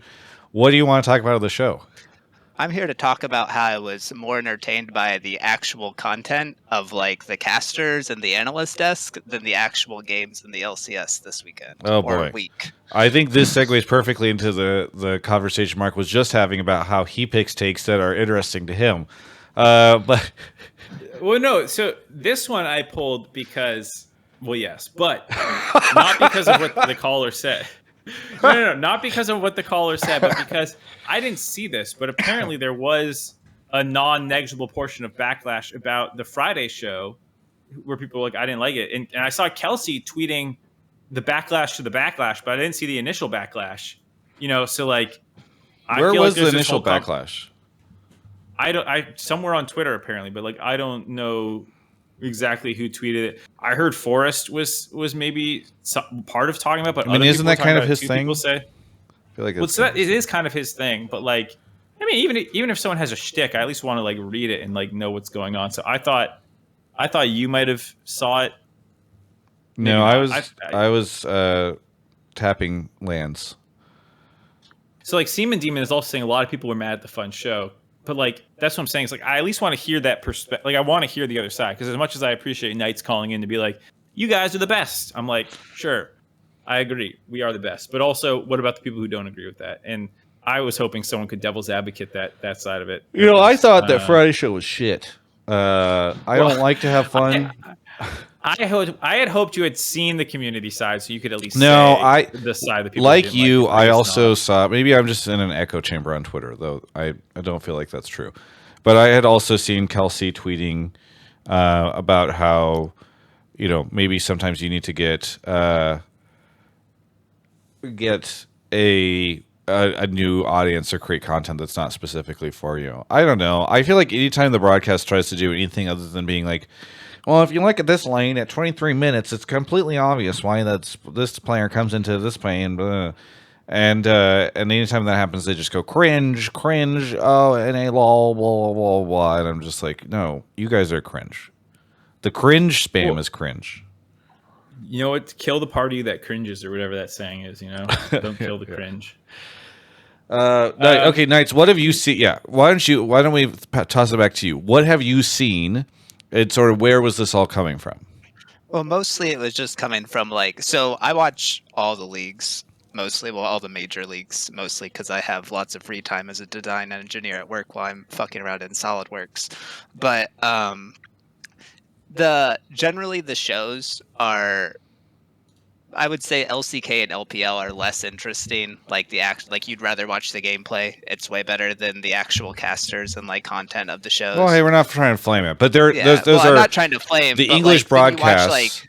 What do you want to talk about on the show? I'm here to talk about how I was more entertained by the actual content of like the casters and the analyst desk than the actual games in the LCS this weekend Oh, or boy. week. I think this segues perfectly into the conversation Mark was just having about how he picks takes that are interesting to him. But Well, no. So this one I pulled because, well, yes, but not because of what the caller said. No, not because of what the caller said, but because I didn't see this. But apparently there was a non-negligible portion of backlash about the Friday show where people were like, I didn't like it. And I saw Kelsey tweeting the backlash to the backlash, but I didn't see the initial backlash. You know, so like, where feel was like there's the this initial whole backlash? I somewhere on Twitter apparently, but like I don't know exactly who tweeted it. I heard Forrest was maybe part of talking about, but I mean, other isn't people were that kind talking of about it his too. thing? People say, I feel like well, it's so that it is kind of his thing, but like, I mean, even if someone has a shtick, I at least want to like read it and like know what's going on. So I thought you might have saw it. no, Maybe I not. was tapping lands. So like Seaman Demon is also saying a lot of people were mad at the fun show. But like that's what I'm saying. It's like I at least want to hear that perspective. Like I want to hear the other side because as much as I appreciate knightsz calling in to be like, you guys are the best. I'm like, sure, I agree, we are the best. But also, what about the people who don't agree with that? And I was hoping someone could devil's advocate that side of it. You know, I thought that Friday show was shit. I Well, don't like to have fun. I had hoped you had seen the community side, so you could at least No, say the side that people like didn't you, like, I it's also not. saw. Maybe I'm just in an echo chamber on Twitter, though. I don't feel like that's true. But I had also seen Kelsey tweeting about how, you know, maybe sometimes you need to get a a new audience or create content that's not specifically for you. I don't know. I feel like anytime the broadcast tries to do anything other than being like, well, if you look at this lane at 23 minutes, it's completely obvious why this player comes into this plane. Blah. And anytime that happens, they just go cringe, oh, NA lol, blah, blah, blah, blah. And I'm just like, no, you guys are cringe. The cringe spam is cringe. You know what? Kill the party that cringes, or whatever that saying is. You know, don't kill the cringe. Okay, Knights, what have you seen? Yeah, why don't we toss it back to you? What have you seen? And sort of where was this all coming from? Well, mostly it was just coming from so I watch all the leagues mostly, well, all the major leagues mostly, because I have lots of free time as a design engineer at work while I'm fucking around in SolidWorks. But generally the shows are, I would say LCK and LPL are less interesting. You'd rather watch the gameplay. It's way better than the actual casters and content of the shows. Well, hey, we're not trying to flame it, but those I'm are not trying to flame the but, English when you broadcasts. watch,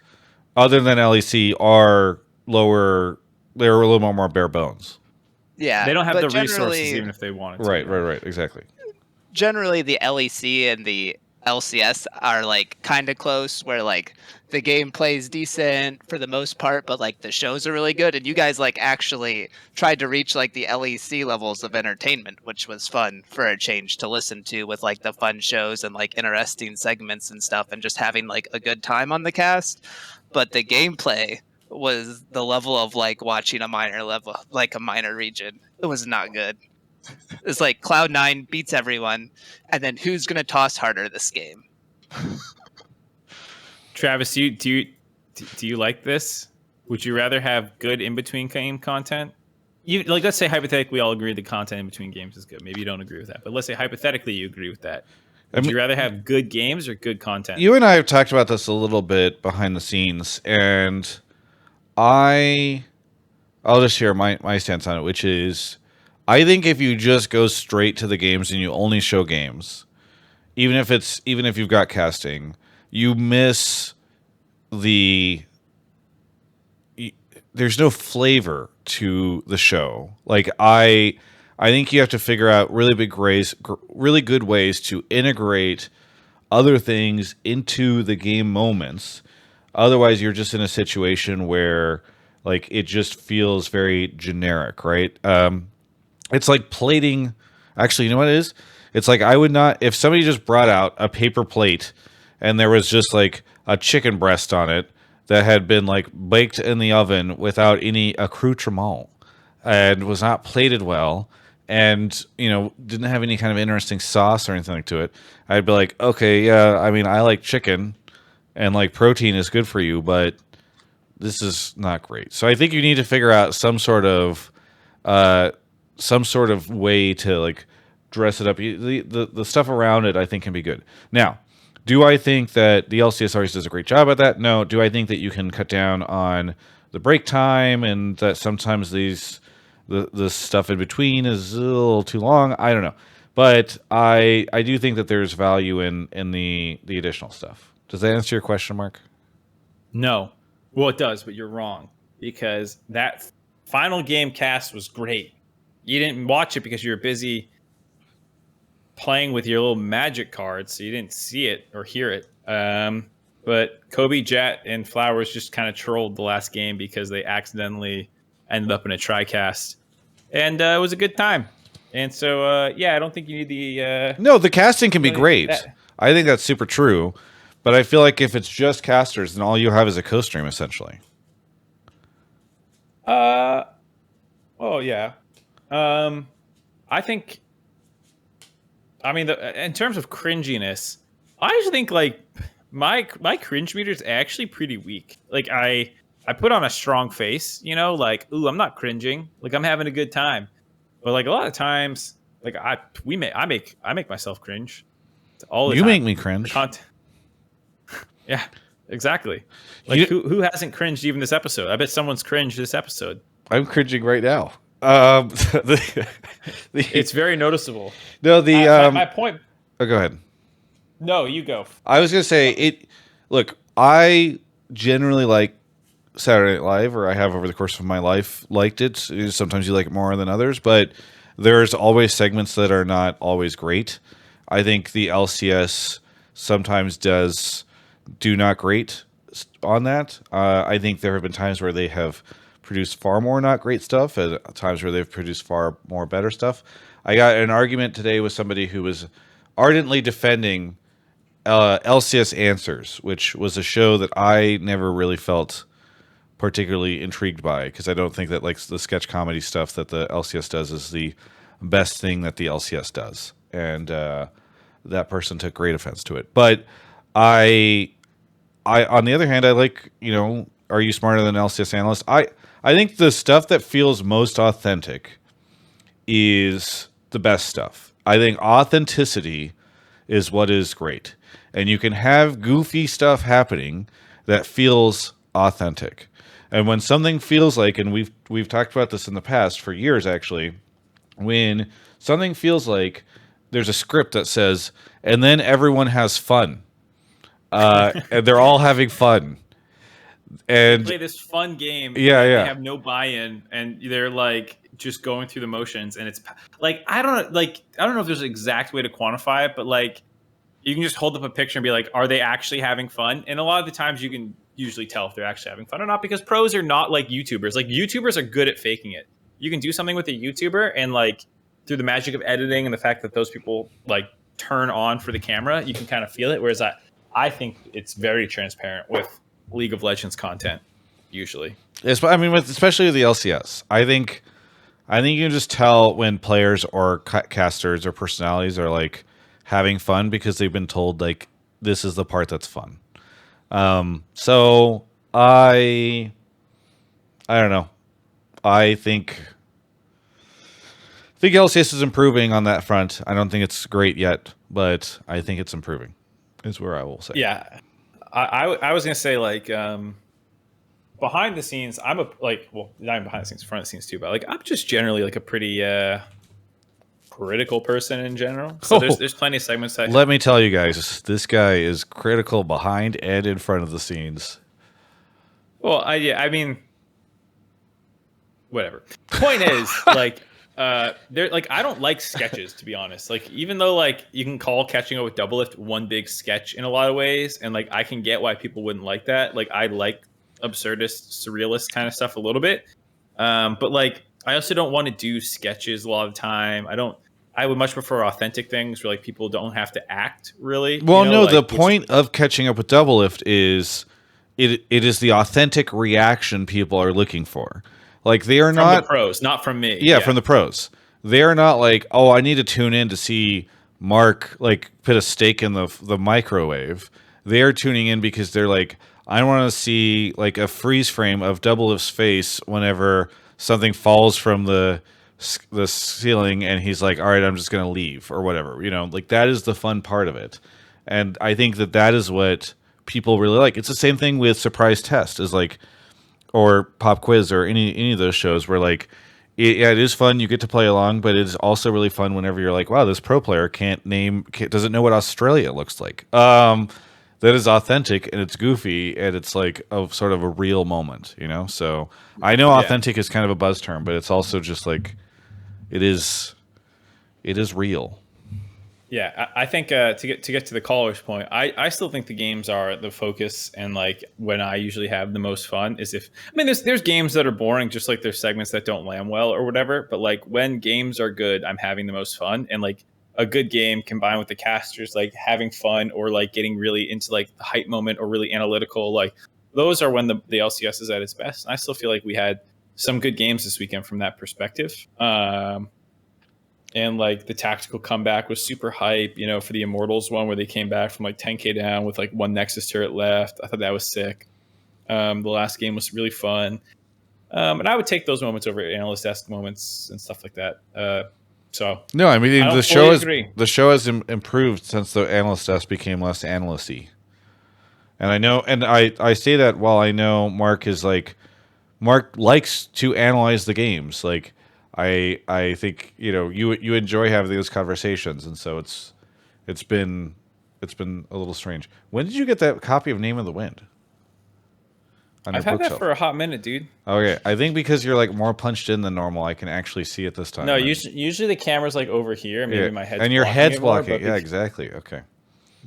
other than LEC, are lower. They're a little more bare bones. Yeah, They don't have but the resources even if they wanted to. Right, exactly. Generally, the LEC and the LCS are kind of close, where the gameplay is decent for the most part, but the shows are really good. And you guys actually tried to reach the LEC levels of entertainment, which was fun for a change to listen to, with the fun shows and interesting segments and stuff, and just having a good time on the cast. But the gameplay was the level of watching a minor level, a minor region. It was not good. It's Cloud9 beats everyone, and then who's gonna toss harder this game? Travis, do you like this? Would you rather have good in between game content? Let's say hypothetically we all agree the content in between games is good. Maybe you don't agree with that, but let's say hypothetically you agree with that. Would you rather have good games or good content? You and I have talked about this a little bit behind the scenes, and I'll just share my stance on it, which is, I think if you just go straight to the games and you only show games, even if you've got casting, you miss there's no flavor to the show. I think you have to figure out really good ways to integrate other things into the game moments. Otherwise, you're just in a situation where it just feels very generic, right? It's like plating. Actually, you know what it is? It's I would not, if somebody just brought out a paper plate and there was just a chicken breast on it that had been baked in the oven without any accoutrement and was not plated well, and didn't have any kind of interesting sauce or anything to it, I'd be like, okay, yeah, I mean, I like chicken and protein is good for you, but this is not great. So I think you need to figure out some sort of way to dress it up. The stuff around it, I think, can be good. Now, do I think that the LCS always does a great job at that? No. Do I think that you can cut down on the break time and that sometimes the stuff in between is a little too long? I don't know. But I do think that there's value in the additional stuff. Does that answer your question, Mark? No. Well, it does, but you're wrong, because that final game cast was great. You didn't watch it because you were busy playing with your little magic cards, so you didn't see it or hear it. But Kobe, Jet, and Flowers just kind of trolled the last game because they accidentally ended up in a tri-cast. And it was a good time. And so, I don't think you need the... No, the casting can be great. I think that's super true. But I feel like if it's just casters, then all you have is a co-stream, essentially. Well, yeah. I think... I mean, in terms of cringiness, I actually think my cringe meter is actually pretty weak. I put on a strong face, ooh, I'm not cringing, I'm having a good time. But a lot of times, I make myself cringe all the time. You make me cringe. Yeah, exactly. Who hasn't cringed even this episode? I bet someone's cringed this episode. I'm cringing right now. It's very noticeable. No, my point. Oh, go ahead. No, you go. I was gonna say it. Look, I generally like Saturday Night Live, or I have over the course of my life liked it. Sometimes you like it more than others, but there's always segments that are not always great. I think the LCS sometimes do not great on that. I think there have been times where they have produced far more not great stuff, and times where they've produced far more better stuff. I got an argument today with somebody who was ardently defending LCS Answers, which was a show that I never really felt particularly intrigued by, because I don't think that like the sketch comedy stuff that the LCS does is the best thing that the LCS does, and that person took great offense to it. But I on the other hand, I like, are you smarter than an LCS analyst? I think the stuff that feels most authentic is the best stuff. I think authenticity is what is great, and you can have goofy stuff happening that feels authentic. And when something feels like, and we've talked about this in the past for years actually, when something feels like there's a script that says, and then everyone has fun, and they're all having fun, and play this fun game. Yeah. They have no buy-in, and they're like just going through the motions, and it's like I don't know if there's an exact way to quantify it, but like you can just hold up a picture and be like, are they actually having fun? And a lot of the times you can usually tell if they're actually having fun or not, because pros are not like YouTubers. Like YouTubers are good at faking it. You can do something with a YouTuber, and like through the magic of editing and the fact that those people like turn on for the camera, you can kind of feel it. Whereas I think it's very transparent with League of Legends content usually. I mean, especially with the LCS, I think you can just tell when players or casters or personalities are like having fun because they've been told like this is the part that's fun. So I don't know. I think LCS is improving on that front. I don't think it's great yet, but I think it's improving, is where I will say. Yeah. I was going to say like, behind the scenes, not even behind the scenes, front of the scenes too, but like, I'm just generally like a pretty, critical person in general. So there's plenty of segments. Let me tell you guys, this guy is critical behind and in front of the scenes. Well, I mean, whatever. Point is, like, I don't like sketches, to be honest. Like, even though like you can call catching up with Doublelift one big sketch in a lot of ways, and like I can get why people wouldn't like that. Like, I like absurdist, surrealist kind of stuff a little bit, but like I also don't want to do sketches a lot of the time. I would much prefer authentic things where like people don't have to act really. Well, no, like, the point of catching up with Doublelift is it is the authentic reaction people are looking for. Like, they are not from the pros, not from me. Yeah, from the pros. They are not like, oh, I need to tune in to see Mark like put a steak in the microwave. They are tuning in because they're like, I want to see like a freeze frame of Doublelift's face whenever something falls from the ceiling, and he's like, all right, I'm just gonna leave or whatever. Like, that is the fun part of it, and I think that is what people really like. It's the same thing with Surprise Test, is like, or Pop Quiz, or any of those shows where like it is fun, you get to play along, but it's also really fun whenever you're like, wow, this pro player doesn't know what Australia looks like. That is authentic, and it's goofy, and it's like a sort of a real moment, So I know authentic is kind of a buzz term, but it's also just like it is real. Yeah, I think to get to the caller's point, I still think the games are the focus, and like when I usually have the most fun is there's games that are boring, just like there's segments that don't land well or whatever. But like when games are good, I'm having the most fun, and like a good game combined with the casters like having fun or like getting really into like the hype moment or really analytical, like those are when the LCS is at its best. And I still feel like we had some good games this weekend from that perspective. And like the tactical comeback was super hype, for the Immortals one where they came back from like 10k down with like one Nexus turret left. I thought that was sick. The last game was really fun. And I would take those moments over analyst-esque moments and stuff like that. So no, I mean, the show has improved since the analyst-esque became less analyst-y. And I know, and I say that while I know Mark likes to analyze the games. Like, I think you enjoy having those conversations, and so it's been a little strange. When did you get that copy of Name of the Wind? on your I've had that bookshelf? for a hot minute, dude. Okay, I think because you're like more punched in than normal, I can actually see it this time. No, usually the camera's like over here. Maybe my head's and your blocking head's it more, blocking. but Yeah, exactly. Okay.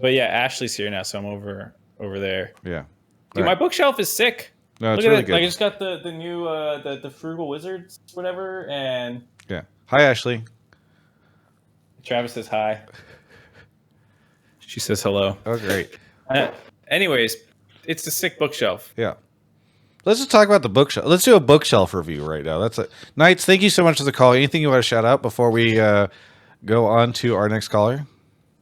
But yeah, Ashley's here now, so I'm over there. Yeah. Dude, my bookshelf is sick. No, it's Look at really it. good. Like, I just got the new the Frugal Wizards, whatever, and Yeah. Hi, Ashley. Travis says hi. She says hello. Oh, great. Anyways, it's a sick bookshelf. Yeah. Let's just talk about the bookshelf. Let's do a bookshelf review right now. That's it. Knights, thank you so much for the call. Anything you want to shout out before we go on to our next caller?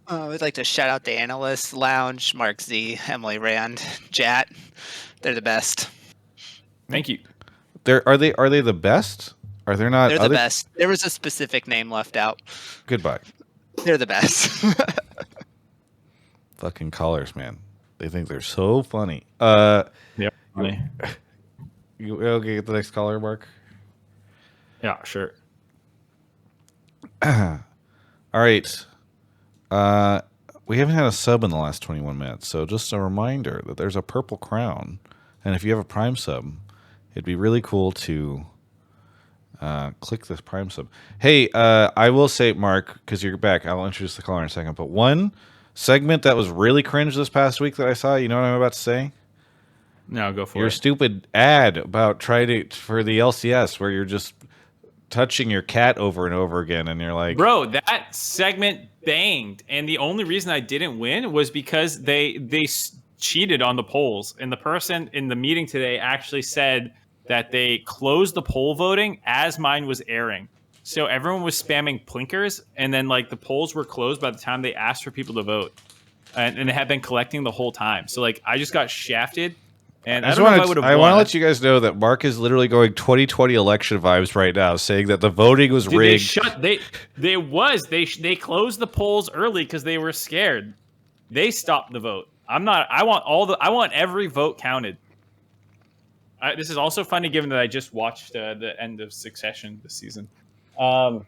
We'd like to shout out the Analyst Lounge, Mark Z, Emily Rand, Jat. They're the best. Thank you. Are they the best? Are there not? They're the best. There was a specific name left out. Goodbye. They're the best. Fucking callers, man. They think they're so funny. Yeah, funny. You okay? Get the next caller, Mark. Yeah, sure. All right. We haven't had a sub in the last 21 minutes, so just a reminder that there's a purple crown, and if you have a Prime sub, it'd be really cool to click this Prime sub. Hey, I will say, Mark, because you're back, I'll introduce the caller in a second, but one segment that was really cringe this past week that I saw, you know what I'm about to say? No, go for Your it. stupid ad about for the LCS where you're just touching your cat over and over again, and you're like, Bro, that segment banged, and the only reason I didn't win was because they cheated on the polls, and the person in the meeting today actually said that they closed the poll voting as mine was airing. So everyone was spamming plinkers, and then like the polls were closed by the time they asked for people to vote, and they had been collecting the whole time. So like I just got shafted. And I don't know if I would have won. I want to let you guys know that Mark is literally going 2020 election vibes right now, saying that the voting was rigged. They closed the polls early because they were scared. They stopped the vote. I want every vote counted. This is also funny given that I just watched the end of Succession this season. I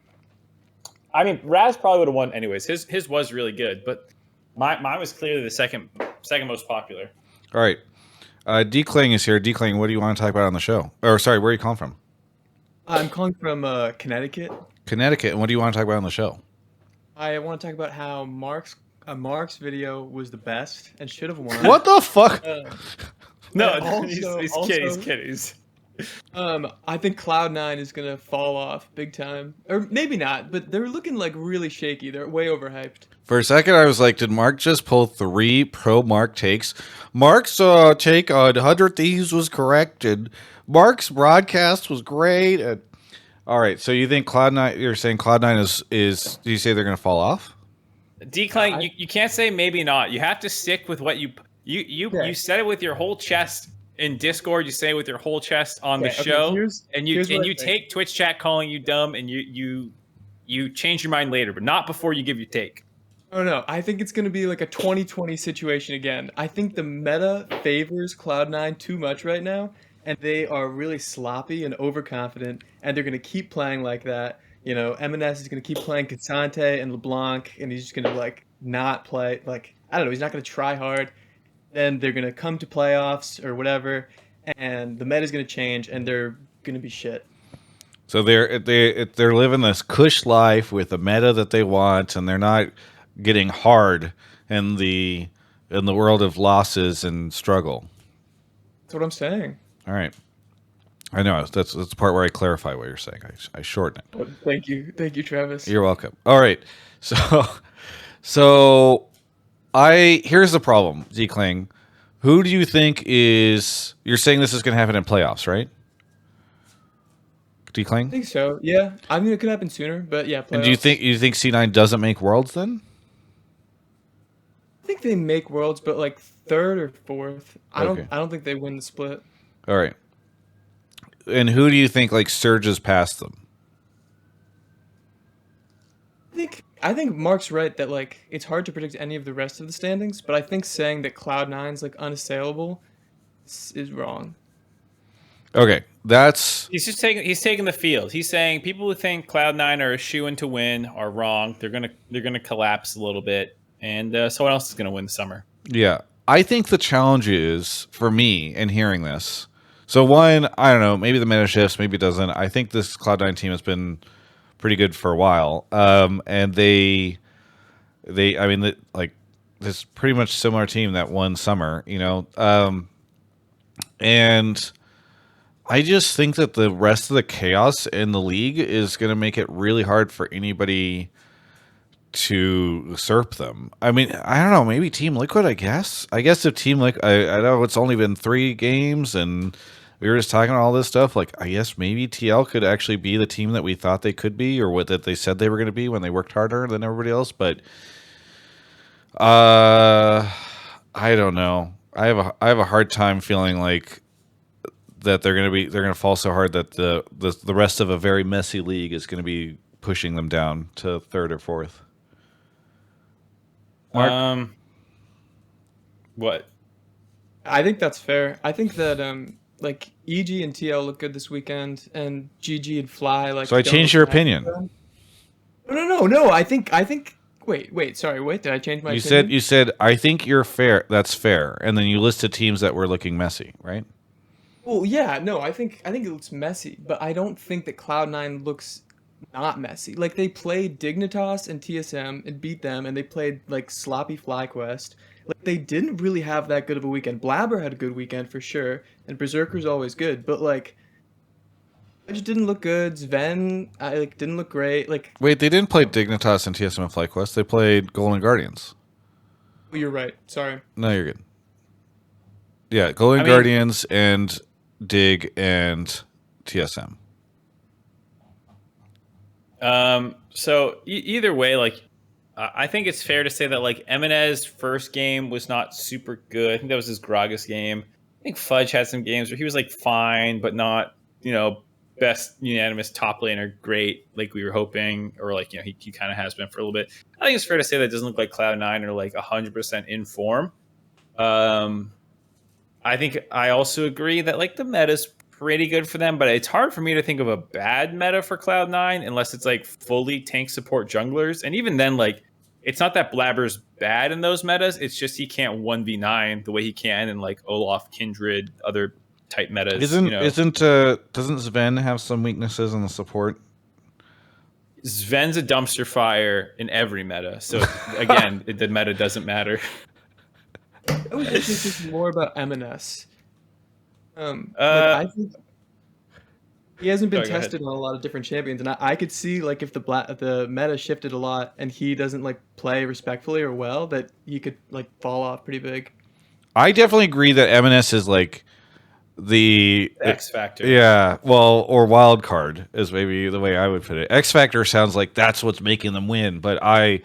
mean, Raz probably would have won anyways. His was really good, but mine was clearly the second most popular. All right. Dclang is here. Dclang, what do you want to talk about on the show? Or sorry, where are you calling from? I'm calling from Connecticut. Connecticut. And what do you want to talk about on the show? I want to talk about how Mark's video was the best and should have won. What the fuck? He's kidding. I think Cloud9 is gonna fall off big time, or maybe not, but they're looking like really shaky. They're way overhyped. For a second, I was like, did Mark just pull 3 pro-Mark takes? Mark's take on 100 Thieves was correct, and Mark's broadcast was great. And... All right, so you think Cloud9, you're saying Cloud9 is do you say they're going to fall off? Dclang, you can't say maybe not. You have to stick with what you said it with your whole chest in Discord. You say it with your whole chest on the show, and you take Twitch chat calling you dumb, and you change your mind later, but not before you give your take. Oh no, I think it's going to be like a 2020 situation again. I think the meta favors Cloud9 too much right now, and they are really sloppy and overconfident, and they're going to keep playing like that. You know, M&S is going to keep playing Cassante and LeBlanc, and he's just going to like not play, like, I don't know, he's not going to try hard. Then they're going to come to playoffs or whatever, and the meta is going to change, and they're going to be shit. So they're living this cush life with the meta that they want, and they're not getting hard in the world of losses and struggle. That's what I'm saying. All right, I know that's the part where I clarify what you're saying. I shorten it. Oh, thank you, Travis. You're welcome. All right, so here's the problem, Dclang. Who do you think is? You're saying this is going to happen in playoffs, right? Dclang? I think so. Yeah, I mean it could happen sooner, but yeah. Playoffs. And do you think C9 doesn't make Worlds then? I think they make Worlds, but like 3rd or 4th. I Okay. don't think they win the split. All right. And who do you think like surges past them? I think Mark's right that like it's hard to predict any of the rest of the standings, but I think saying that Cloud9's like unassailable is wrong. Okay, he's taking the field. He's saying people who think Cloud9 are a shoo-in to win are wrong. They're gonna collapse a little bit, and someone else is gonna win the summer. Yeah. I think the challenge is, for me, in hearing this, So one, I don't know, maybe the meta shifts, maybe it doesn't. I think this Cloud9 team has been pretty good for a while. And I mean, like this pretty much similar team that won summer, and I just think that the rest of the chaos in the league is going to make it really hard for anybody to usurp them. I mean, I don't know, maybe Team Liquid, I guess. I guess if Team Liquid, I know it's only been 3 games and we were just talking about all this stuff. Like, I guess maybe TL could actually be the team that we thought they could be, or what that they said they were going to be when they worked harder than everybody else. But I don't know. I have a hard time feeling like that they're going to fall so hard that the rest of a very messy league is going to be pushing them down to 3rd or 4th. Mark? What? I think that's fair. I think that like EG and TL look good this weekend, and GG and Fly like. So I changed your opinion. No. I think. Wait. Sorry. Wait. Did I change my? Opinion? You said I think you're fair. That's fair, and then you listed teams that were looking messy, right? Well, yeah. No, I think it looks messy, but I don't think that Cloud9 looks not messy. Like, they played Dignitas and TSM and beat them, and they played like sloppy FlyQuest. Like, they didn't really have that good of a weekend. Blabber had a good weekend for sure, and Berserker's always good, but like, it just didn't look good. Sven, didn't look great. Like, wait, they didn't play Dignitas and TSM and FlyQuest. They played Golden Guardians. Oh, you're right. Sorry. No, you're good. Yeah, Golden Guardians and Dig and TSM. So either way, like, I think it's fair to say that like Eminez's first game was not super good. I think that was his Gragas game. I think Fudge had some games where he was like fine, but not, best unanimous top laner great like we were hoping, or like, he kind of has been for a little bit. I think it's fair to say that it doesn't look like Cloud9 are like 100% in form. I think I also agree that like the meta's pretty good for them, but it's hard for me to think of a bad meta for Cloud9 unless it's like fully tank support junglers. And even then, like, it's not that Blabber's bad in those metas. It's just he can't 1v9 the way he can in like Olaf, Kindred, other type metas. Doesn't Sven have some weaknesses in the support? Sven's a dumpster fire in every meta. So again, the meta doesn't matter. I would think this is more about M&S. I think he hasn't been tested on a lot of different champions, and I could see like if the meta shifted a lot and he doesn't like play respectfully or well, that he could like fall off pretty big. I definitely agree that M&S is like the X Factor. Yeah, well, or wild card is maybe the way I would put it. X Factor sounds like that's what's making them win, but I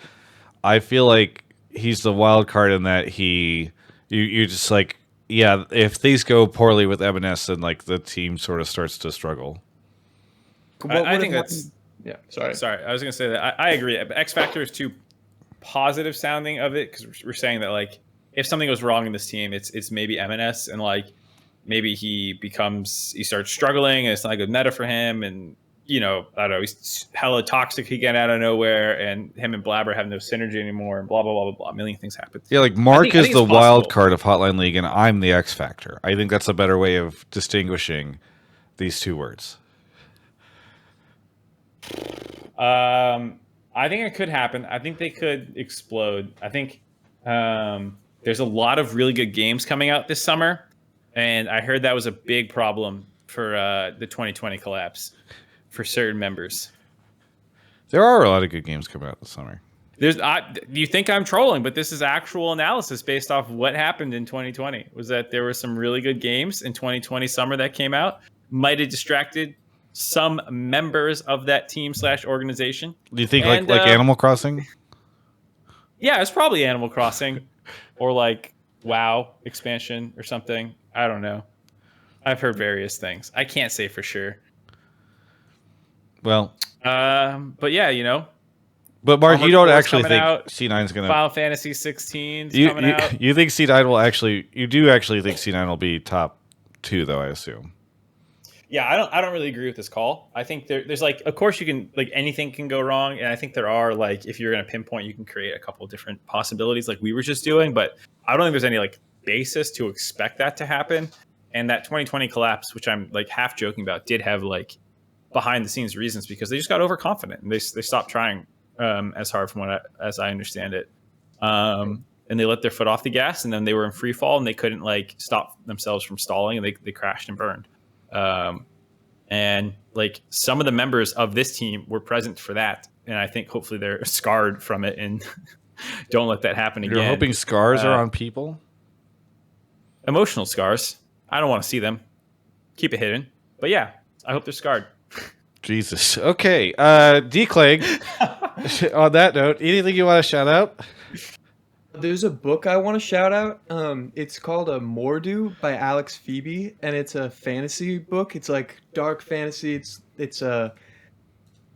feel like he's the wild card in that you just like, yeah, if things go poorly with M&S, then like the team sort of starts to struggle. I think that's Sorry, I was gonna say that I agree. X Factor is too positive sounding of it, because we're saying that like if something goes wrong in this team, it's maybe M&S, and like maybe he starts struggling and it's not a good meta for him, and I don't know, he's hella toxic again out of nowhere, and him and Blabber have no synergy anymore, and blah blah blah blah blah. A million things happen. Yeah, like Mark is the wild card of Hotline League, and I'm the X Factor. I think that's a better way of distinguishing these two words. I think it could happen. I think they could explode. I think there's a lot of really good games coming out this summer, and I heard that was a big problem for the 2020 collapse for certain members. There are a lot of good games coming out this summer. You think I'm trolling, but this is actual analysis based off what happened in 2020. Was that there were some really good games in 2020 summer that came out, might have distracted some members of that team / organization. Do you think like Animal Crossing? Yeah, it's probably Animal Crossing or like WoW expansion or something. I don't know. I've heard various things. I can't say for sure. Well, but yeah, But Mark, you don't actually think out, C9 is going to Final Fantasy 16 coming out. You think C9 will actually? You do actually think C9 will be top 2, though? I assume. Yeah, I don't really agree with this call. I think there's like, of course you can, like, anything can go wrong, and I think there are, like, if you're going to pinpoint, you can create a couple of different possibilities like we were just doing, but I don't think there's any like basis to expect that to happen. And that 2020 collapse, which I'm like half joking about, did have like behind the scenes reasons because they just got overconfident and they stopped trying as hard from as I understand it. And they let their foot off the gas, and then they were in free fall and they couldn't like stop themselves from stalling, and they crashed and burned. And like some of the members of this team were present for that, and I think hopefully they're scarred from it and don't let that happen again. You're hoping scars are on people? Emotional scars. I don't want to see them. Keep it hidden. But yeah, I hope they're scarred. Jesus. Okay. Dclang, on that note, anything you want to shout out? There's a book I want to shout out. It's called Mordu by Alex Phoebe, and it's a fantasy book. It's like dark fantasy. It's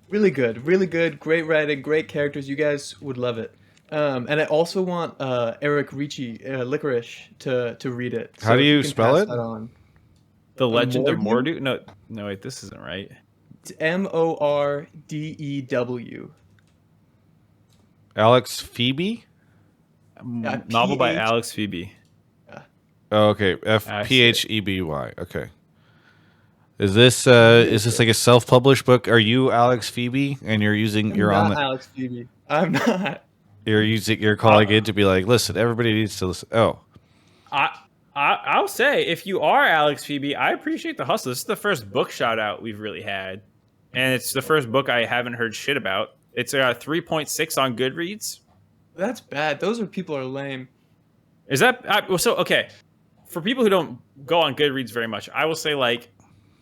really good, great writing, great characters. You guys would love it. And I also want Eric Ricci, Licorice, to read it. How do you can spell pass it? that on. The Legend of Mordu? Mordu? No, wait, this isn't right. It's Mordew. Alex Phoebe? Novel by Alex Phoebe. Oh, okay. Pheby. Okay. Is this like a self-published book? Are you Alex Phoebe and you're on the Alex Phoebe. I'm not. You're calling in to be like, listen, everybody needs to listen. Oh. I'll say, if you are Alex Phoebe, I appreciate the hustle. This is the first book shout out we've really had. And it's the first book I haven't heard shit about. It's a 3.6 on Goodreads. That's bad. Those people are lame. Is that so? Okay, for people who don't go on Goodreads very much, I will say like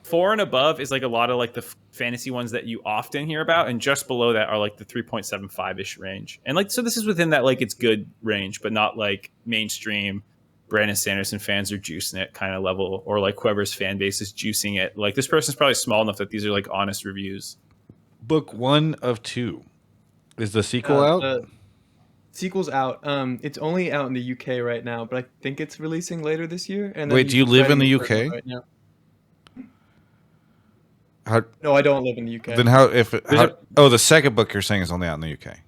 4 and above is like a lot of like the fantasy ones that you often hear about, and just below that are like the 3.75 ish range. And like so, this is within that like it's good range, but not like mainstream. Brandon Sanderson fans are juicing it kind of level, or like whoever's fan base is juicing it. Like this person's probably small enough that these are like honest reviews. Book 1 of 2. Is the sequel out? Sequel's out. It's only out in the UK right now, but I think it's releasing later this year. And wait, do you live in the UK? Right now. How? No, I don't live in the UK. Then the second book you're saying is only out in the UK.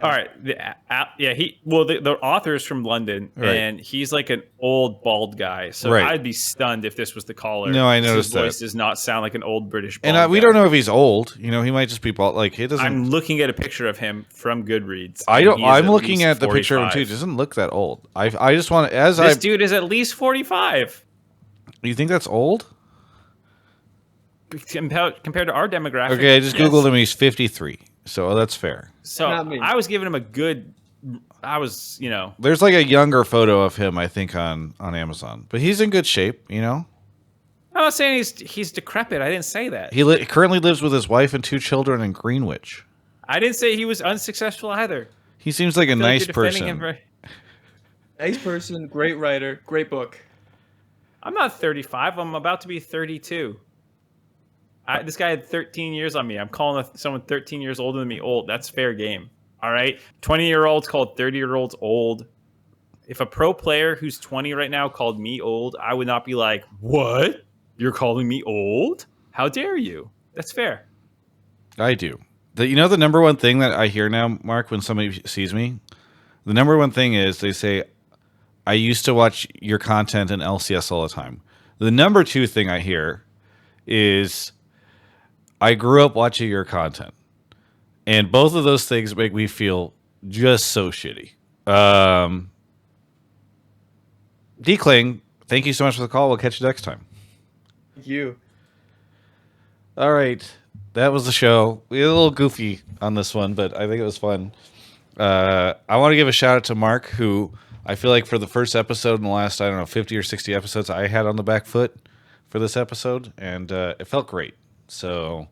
All right. The author is from London, right. And he's like an old bald guy. So right. I'd be stunned if this was the caller. No, I noticed his voice does not sound like an old British bald And we guy. don't know if he's old. You know, he might just be bald. Like he doesn't. I'm looking at a picture of him from Goodreads. I'm looking at the picture of him too. It doesn't look that old. I just want to This dude is at least 45. You think that's old? Compared to our demographic. Okay, I just googled him. He's 53. So that's fair. So I was giving him a good. There's like a younger photo of him, I think, on Amazon, but he's in good shape. You know. I'm not saying he's decrepit. I didn't say that. He currently lives with his wife and 2 children in Greenwich. I didn't say he was unsuccessful either. He seems like a nice person. Nice person, great writer, great book. I'm not 35. I'm about to be 32. This guy had 13 years on me. I'm calling someone 13 years older than me old. That's fair game. All right? 20-year-olds called 30-year-olds old. If a pro player who's 20 right now called me old, I would not be like, what? You're calling me old? How dare you? That's fair. I do. The number one thing that I hear now, Mark, when somebody sees me, the number one thing is they say, I used to watch your content in LCS all the time. The number 2 thing I hear is, I grew up watching your content. And both of those things make me feel just so shitty. Dclang, thank you so much for the call. We'll catch you next time. Thank you. All right. That was the show. We were a little goofy on this one, but I think it was fun. I want to give a shout out to Mark, who I feel like for the first episode in the last, 50 or 60 episodes, I had on the back foot for this episode, and it felt great. So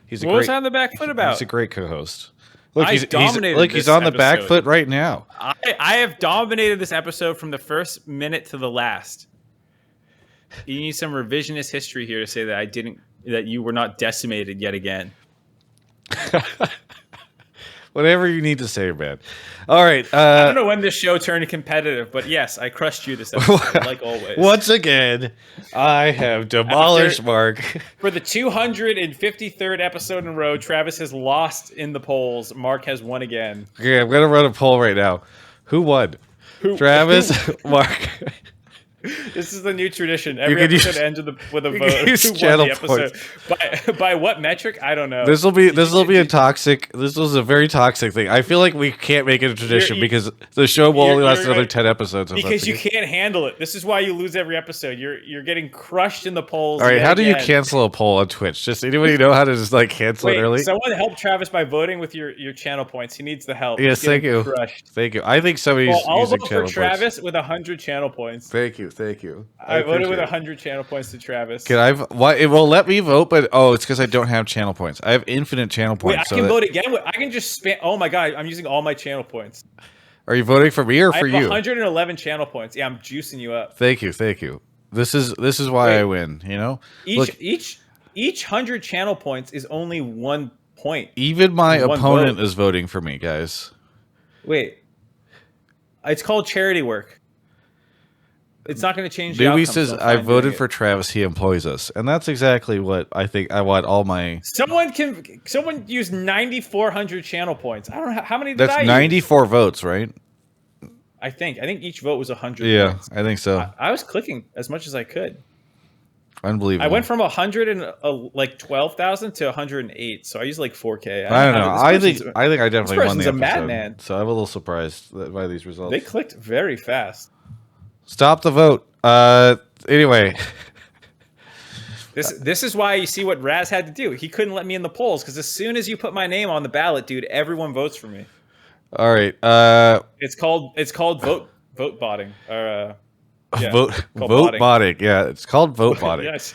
he's what was on the back foot about? He's a great co-host. Look, he's on the back foot right now. I have dominated this episode from the first minute to the last. You need some revisionist history here to say that you were not decimated yet again. Whatever you need to say, man. All right. I don't know when this show turned competitive, but yes, I crushed you this episode, like always. Once again, I have demolished Mark. For the 253rd episode in a row, Travis has lost in the polls. Mark has won again. Okay, I'm going to run a poll right now. Who won? Travis? Mark? This is the new tradition. Every can episode use- ends with a you vote. can use Who won channel the episode. By what metric? I don't know. This will be a toxic. This was a very toxic thing. I feel like we can't make it a tradition because the show will only last another 10 episodes. Because you can't handle it. This is why you lose every episode. You're getting crushed in the polls. All right, yet how do you again. cancel a poll on Twitch? Just anybody know how to just like cancel it Wait, early? someone help Travis by voting with your channel points. He needs the help. Yes, He's getting thank you. Crushed. Thank you. I think somebody's Well, I'll using vote channel for Travis points. with 100 channel points. Thank you. Thank you. I voted with appreciate it. 100 channel points to Travis. Can I? Why it will let me vote, but it's because I don't have channel points. I have infinite channel points. Wait, I can vote again. I can just spam. Oh my god, I'm using all my channel points. Are you voting for me or I for have you? 111 channel points. Yeah, I'm juicing you up. Thank you. Thank you. This is why Wait. I win. You know, Each 100 channel points is only 1 point. even my One opponent vote. is voting for me, guys. Wait, it's called charity work. It's not going to change the Dewey outcome. says so I'm I fine voted doing it. for Travis. He employs us, and that's exactly what I think. I want all my. Someone used 9,400 channel points. I don't know how many did I That's use? 94 votes, right? I think each vote was 100 Yeah, points. I think so. I was clicking as much as I could. Unbelievable. I went from 12,000 to 108, so I used like 4K. I don't know. I think this I definitely won person's the a episode. madman. So I'm a little surprised by these results. They clicked very fast. Stop the vote. Anyway, This is why you see what Raz had to do. He couldn't let me in the polls because as soon as you put my name on the ballot, dude, everyone votes for me. all right. It's called vote botting or yeah, vote called vote botting. botting. Yeah, it's called vote botting. Yes.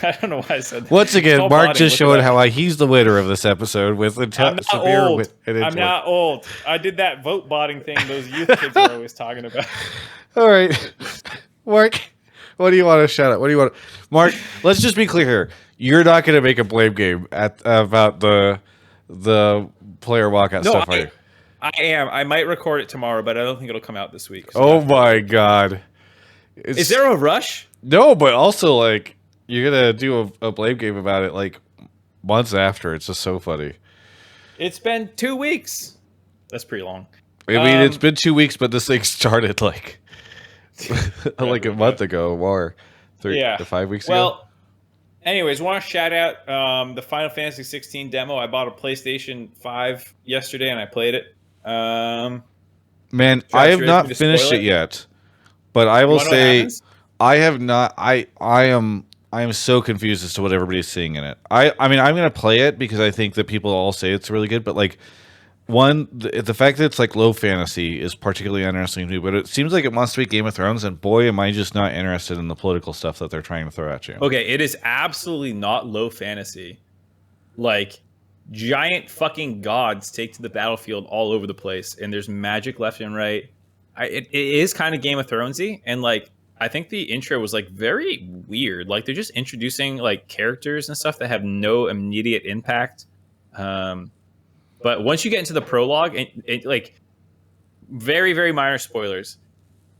I don't know why I said that. Once It's again, called Mark botting. just Look it showed up. how he's the winner of this episode with I'm not severe old. wit and I'm intellect. not old. I did that vote botting thing those youth kids are always talking about. All right, Mark. What do you want to shout out? What do you want, Mark? Let's just be clear here. You're not going to make a blame game about the player walkout No, stuff, are you? I am. I might record it tomorrow, but I don't think it'll come out this week. So Oh my god! is there a rush? No, but also like you're gonna do a blame game about it like months after. It's just so funny. It's been 2 weeks. That's pretty long. I mean, it's been 2 weeks, but this thing started like like a month ago, or 5 weeks ago. Well, anyways, want to shout out the Final Fantasy 16 demo. I bought a PlayStation 5 yesterday and I played it. Man, Travis, I have you ready not for me to finished spoil it it? yet, but I will You wanna know what say happens? I have not. I am so confused as to what everybody's seeing in it. I mean, I'm gonna play it because I think that people all say it's really good, but like. The fact that it's like low fantasy is particularly interesting to me, but it seems like it wants to be Game of Thrones, and boy, am I just not interested in the political stuff that they're trying to throw at you. Okay, it is absolutely not low fantasy. Like, giant fucking gods take to the battlefield all over the place, and there's magic left and right. It is kind of Game of Thronesy, and like I think the intro was like very weird. Like they're just introducing like characters and stuff that have no immediate impact. But once you get into the prologue, and like very, very minor spoilers,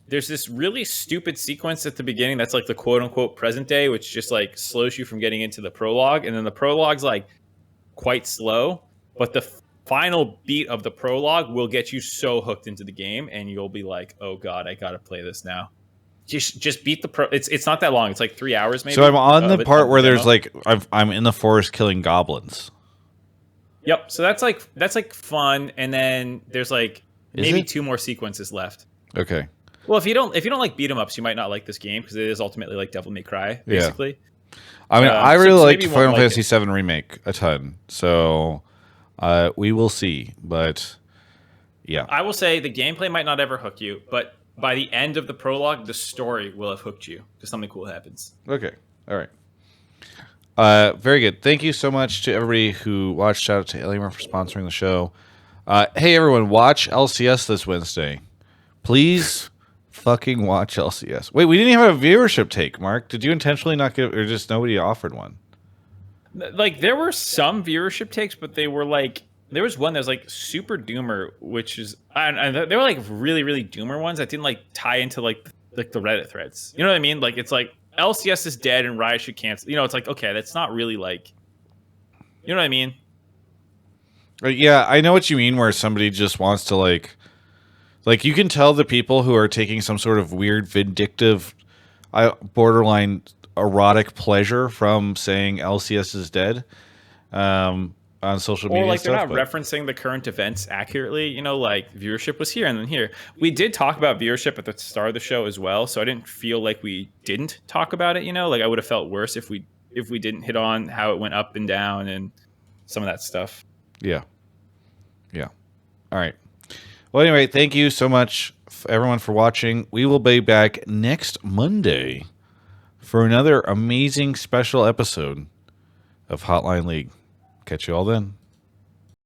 there's this really stupid sequence at the beginning that's like the quote unquote present day, which just like slows you from getting into the prologue. And then the prologue's like quite slow, but the final beat of the prologue will get you so hooked into the game and you'll be like, oh God, I got to play this now. Just beat the it's not that long. It's like 3 hours maybe. So I'm on the part where there's demo. like I'm in the forest killing goblins. Yep. So that's like fun, and then there's like Is maybe it? 2 more sequences left. Okay. Well, if you don't like beat 'em ups, you might not like this game because it is ultimately like Devil May Cry, basically. I mean, I so really maybe liked you won't Final like Fantasy it. VII Remake a ton, so we will see. But yeah, I will say the gameplay might not ever hook you, but by the end of the prologue, the story will have hooked you because something cool happens. okay, all right. Very good. Thank you so much to everybody who watched. Shout out to Alienware for sponsoring the show. Hey everyone, watch LCS this Wednesday. Please fucking watch LCS. Wait, we didn't even have a viewership take, Mark. Did you intentionally not give, or just nobody offered one? Like there were some viewership takes, but they were like there was one that was like super doomer, which is and they were like really really doomer ones that didn't like tie into like the Reddit threads. You know what I mean? Like it's like LCS is dead and Riot should cancel. You know, it's like okay, that's not really like. You know what I mean? Yeah, I know what you mean. Where somebody just wants to like you can tell the people who are taking some sort of weird vindictive borderline erotic pleasure from saying LCS is dead on social media. Or like and they're stuff, not but- referencing the current events accurately. You know, like viewership was here and then here. We did talk about viewership at the start of the show as well, so I didn't feel like we didn't talk about it. You know, like I would have felt worse if we didn't hit on how it went up and down and some of that stuff. Yeah. All right. Well, anyway, thank you so much, everyone, for watching. We will be back next Monday for another amazing special episode of Hotline League. Catch you all then.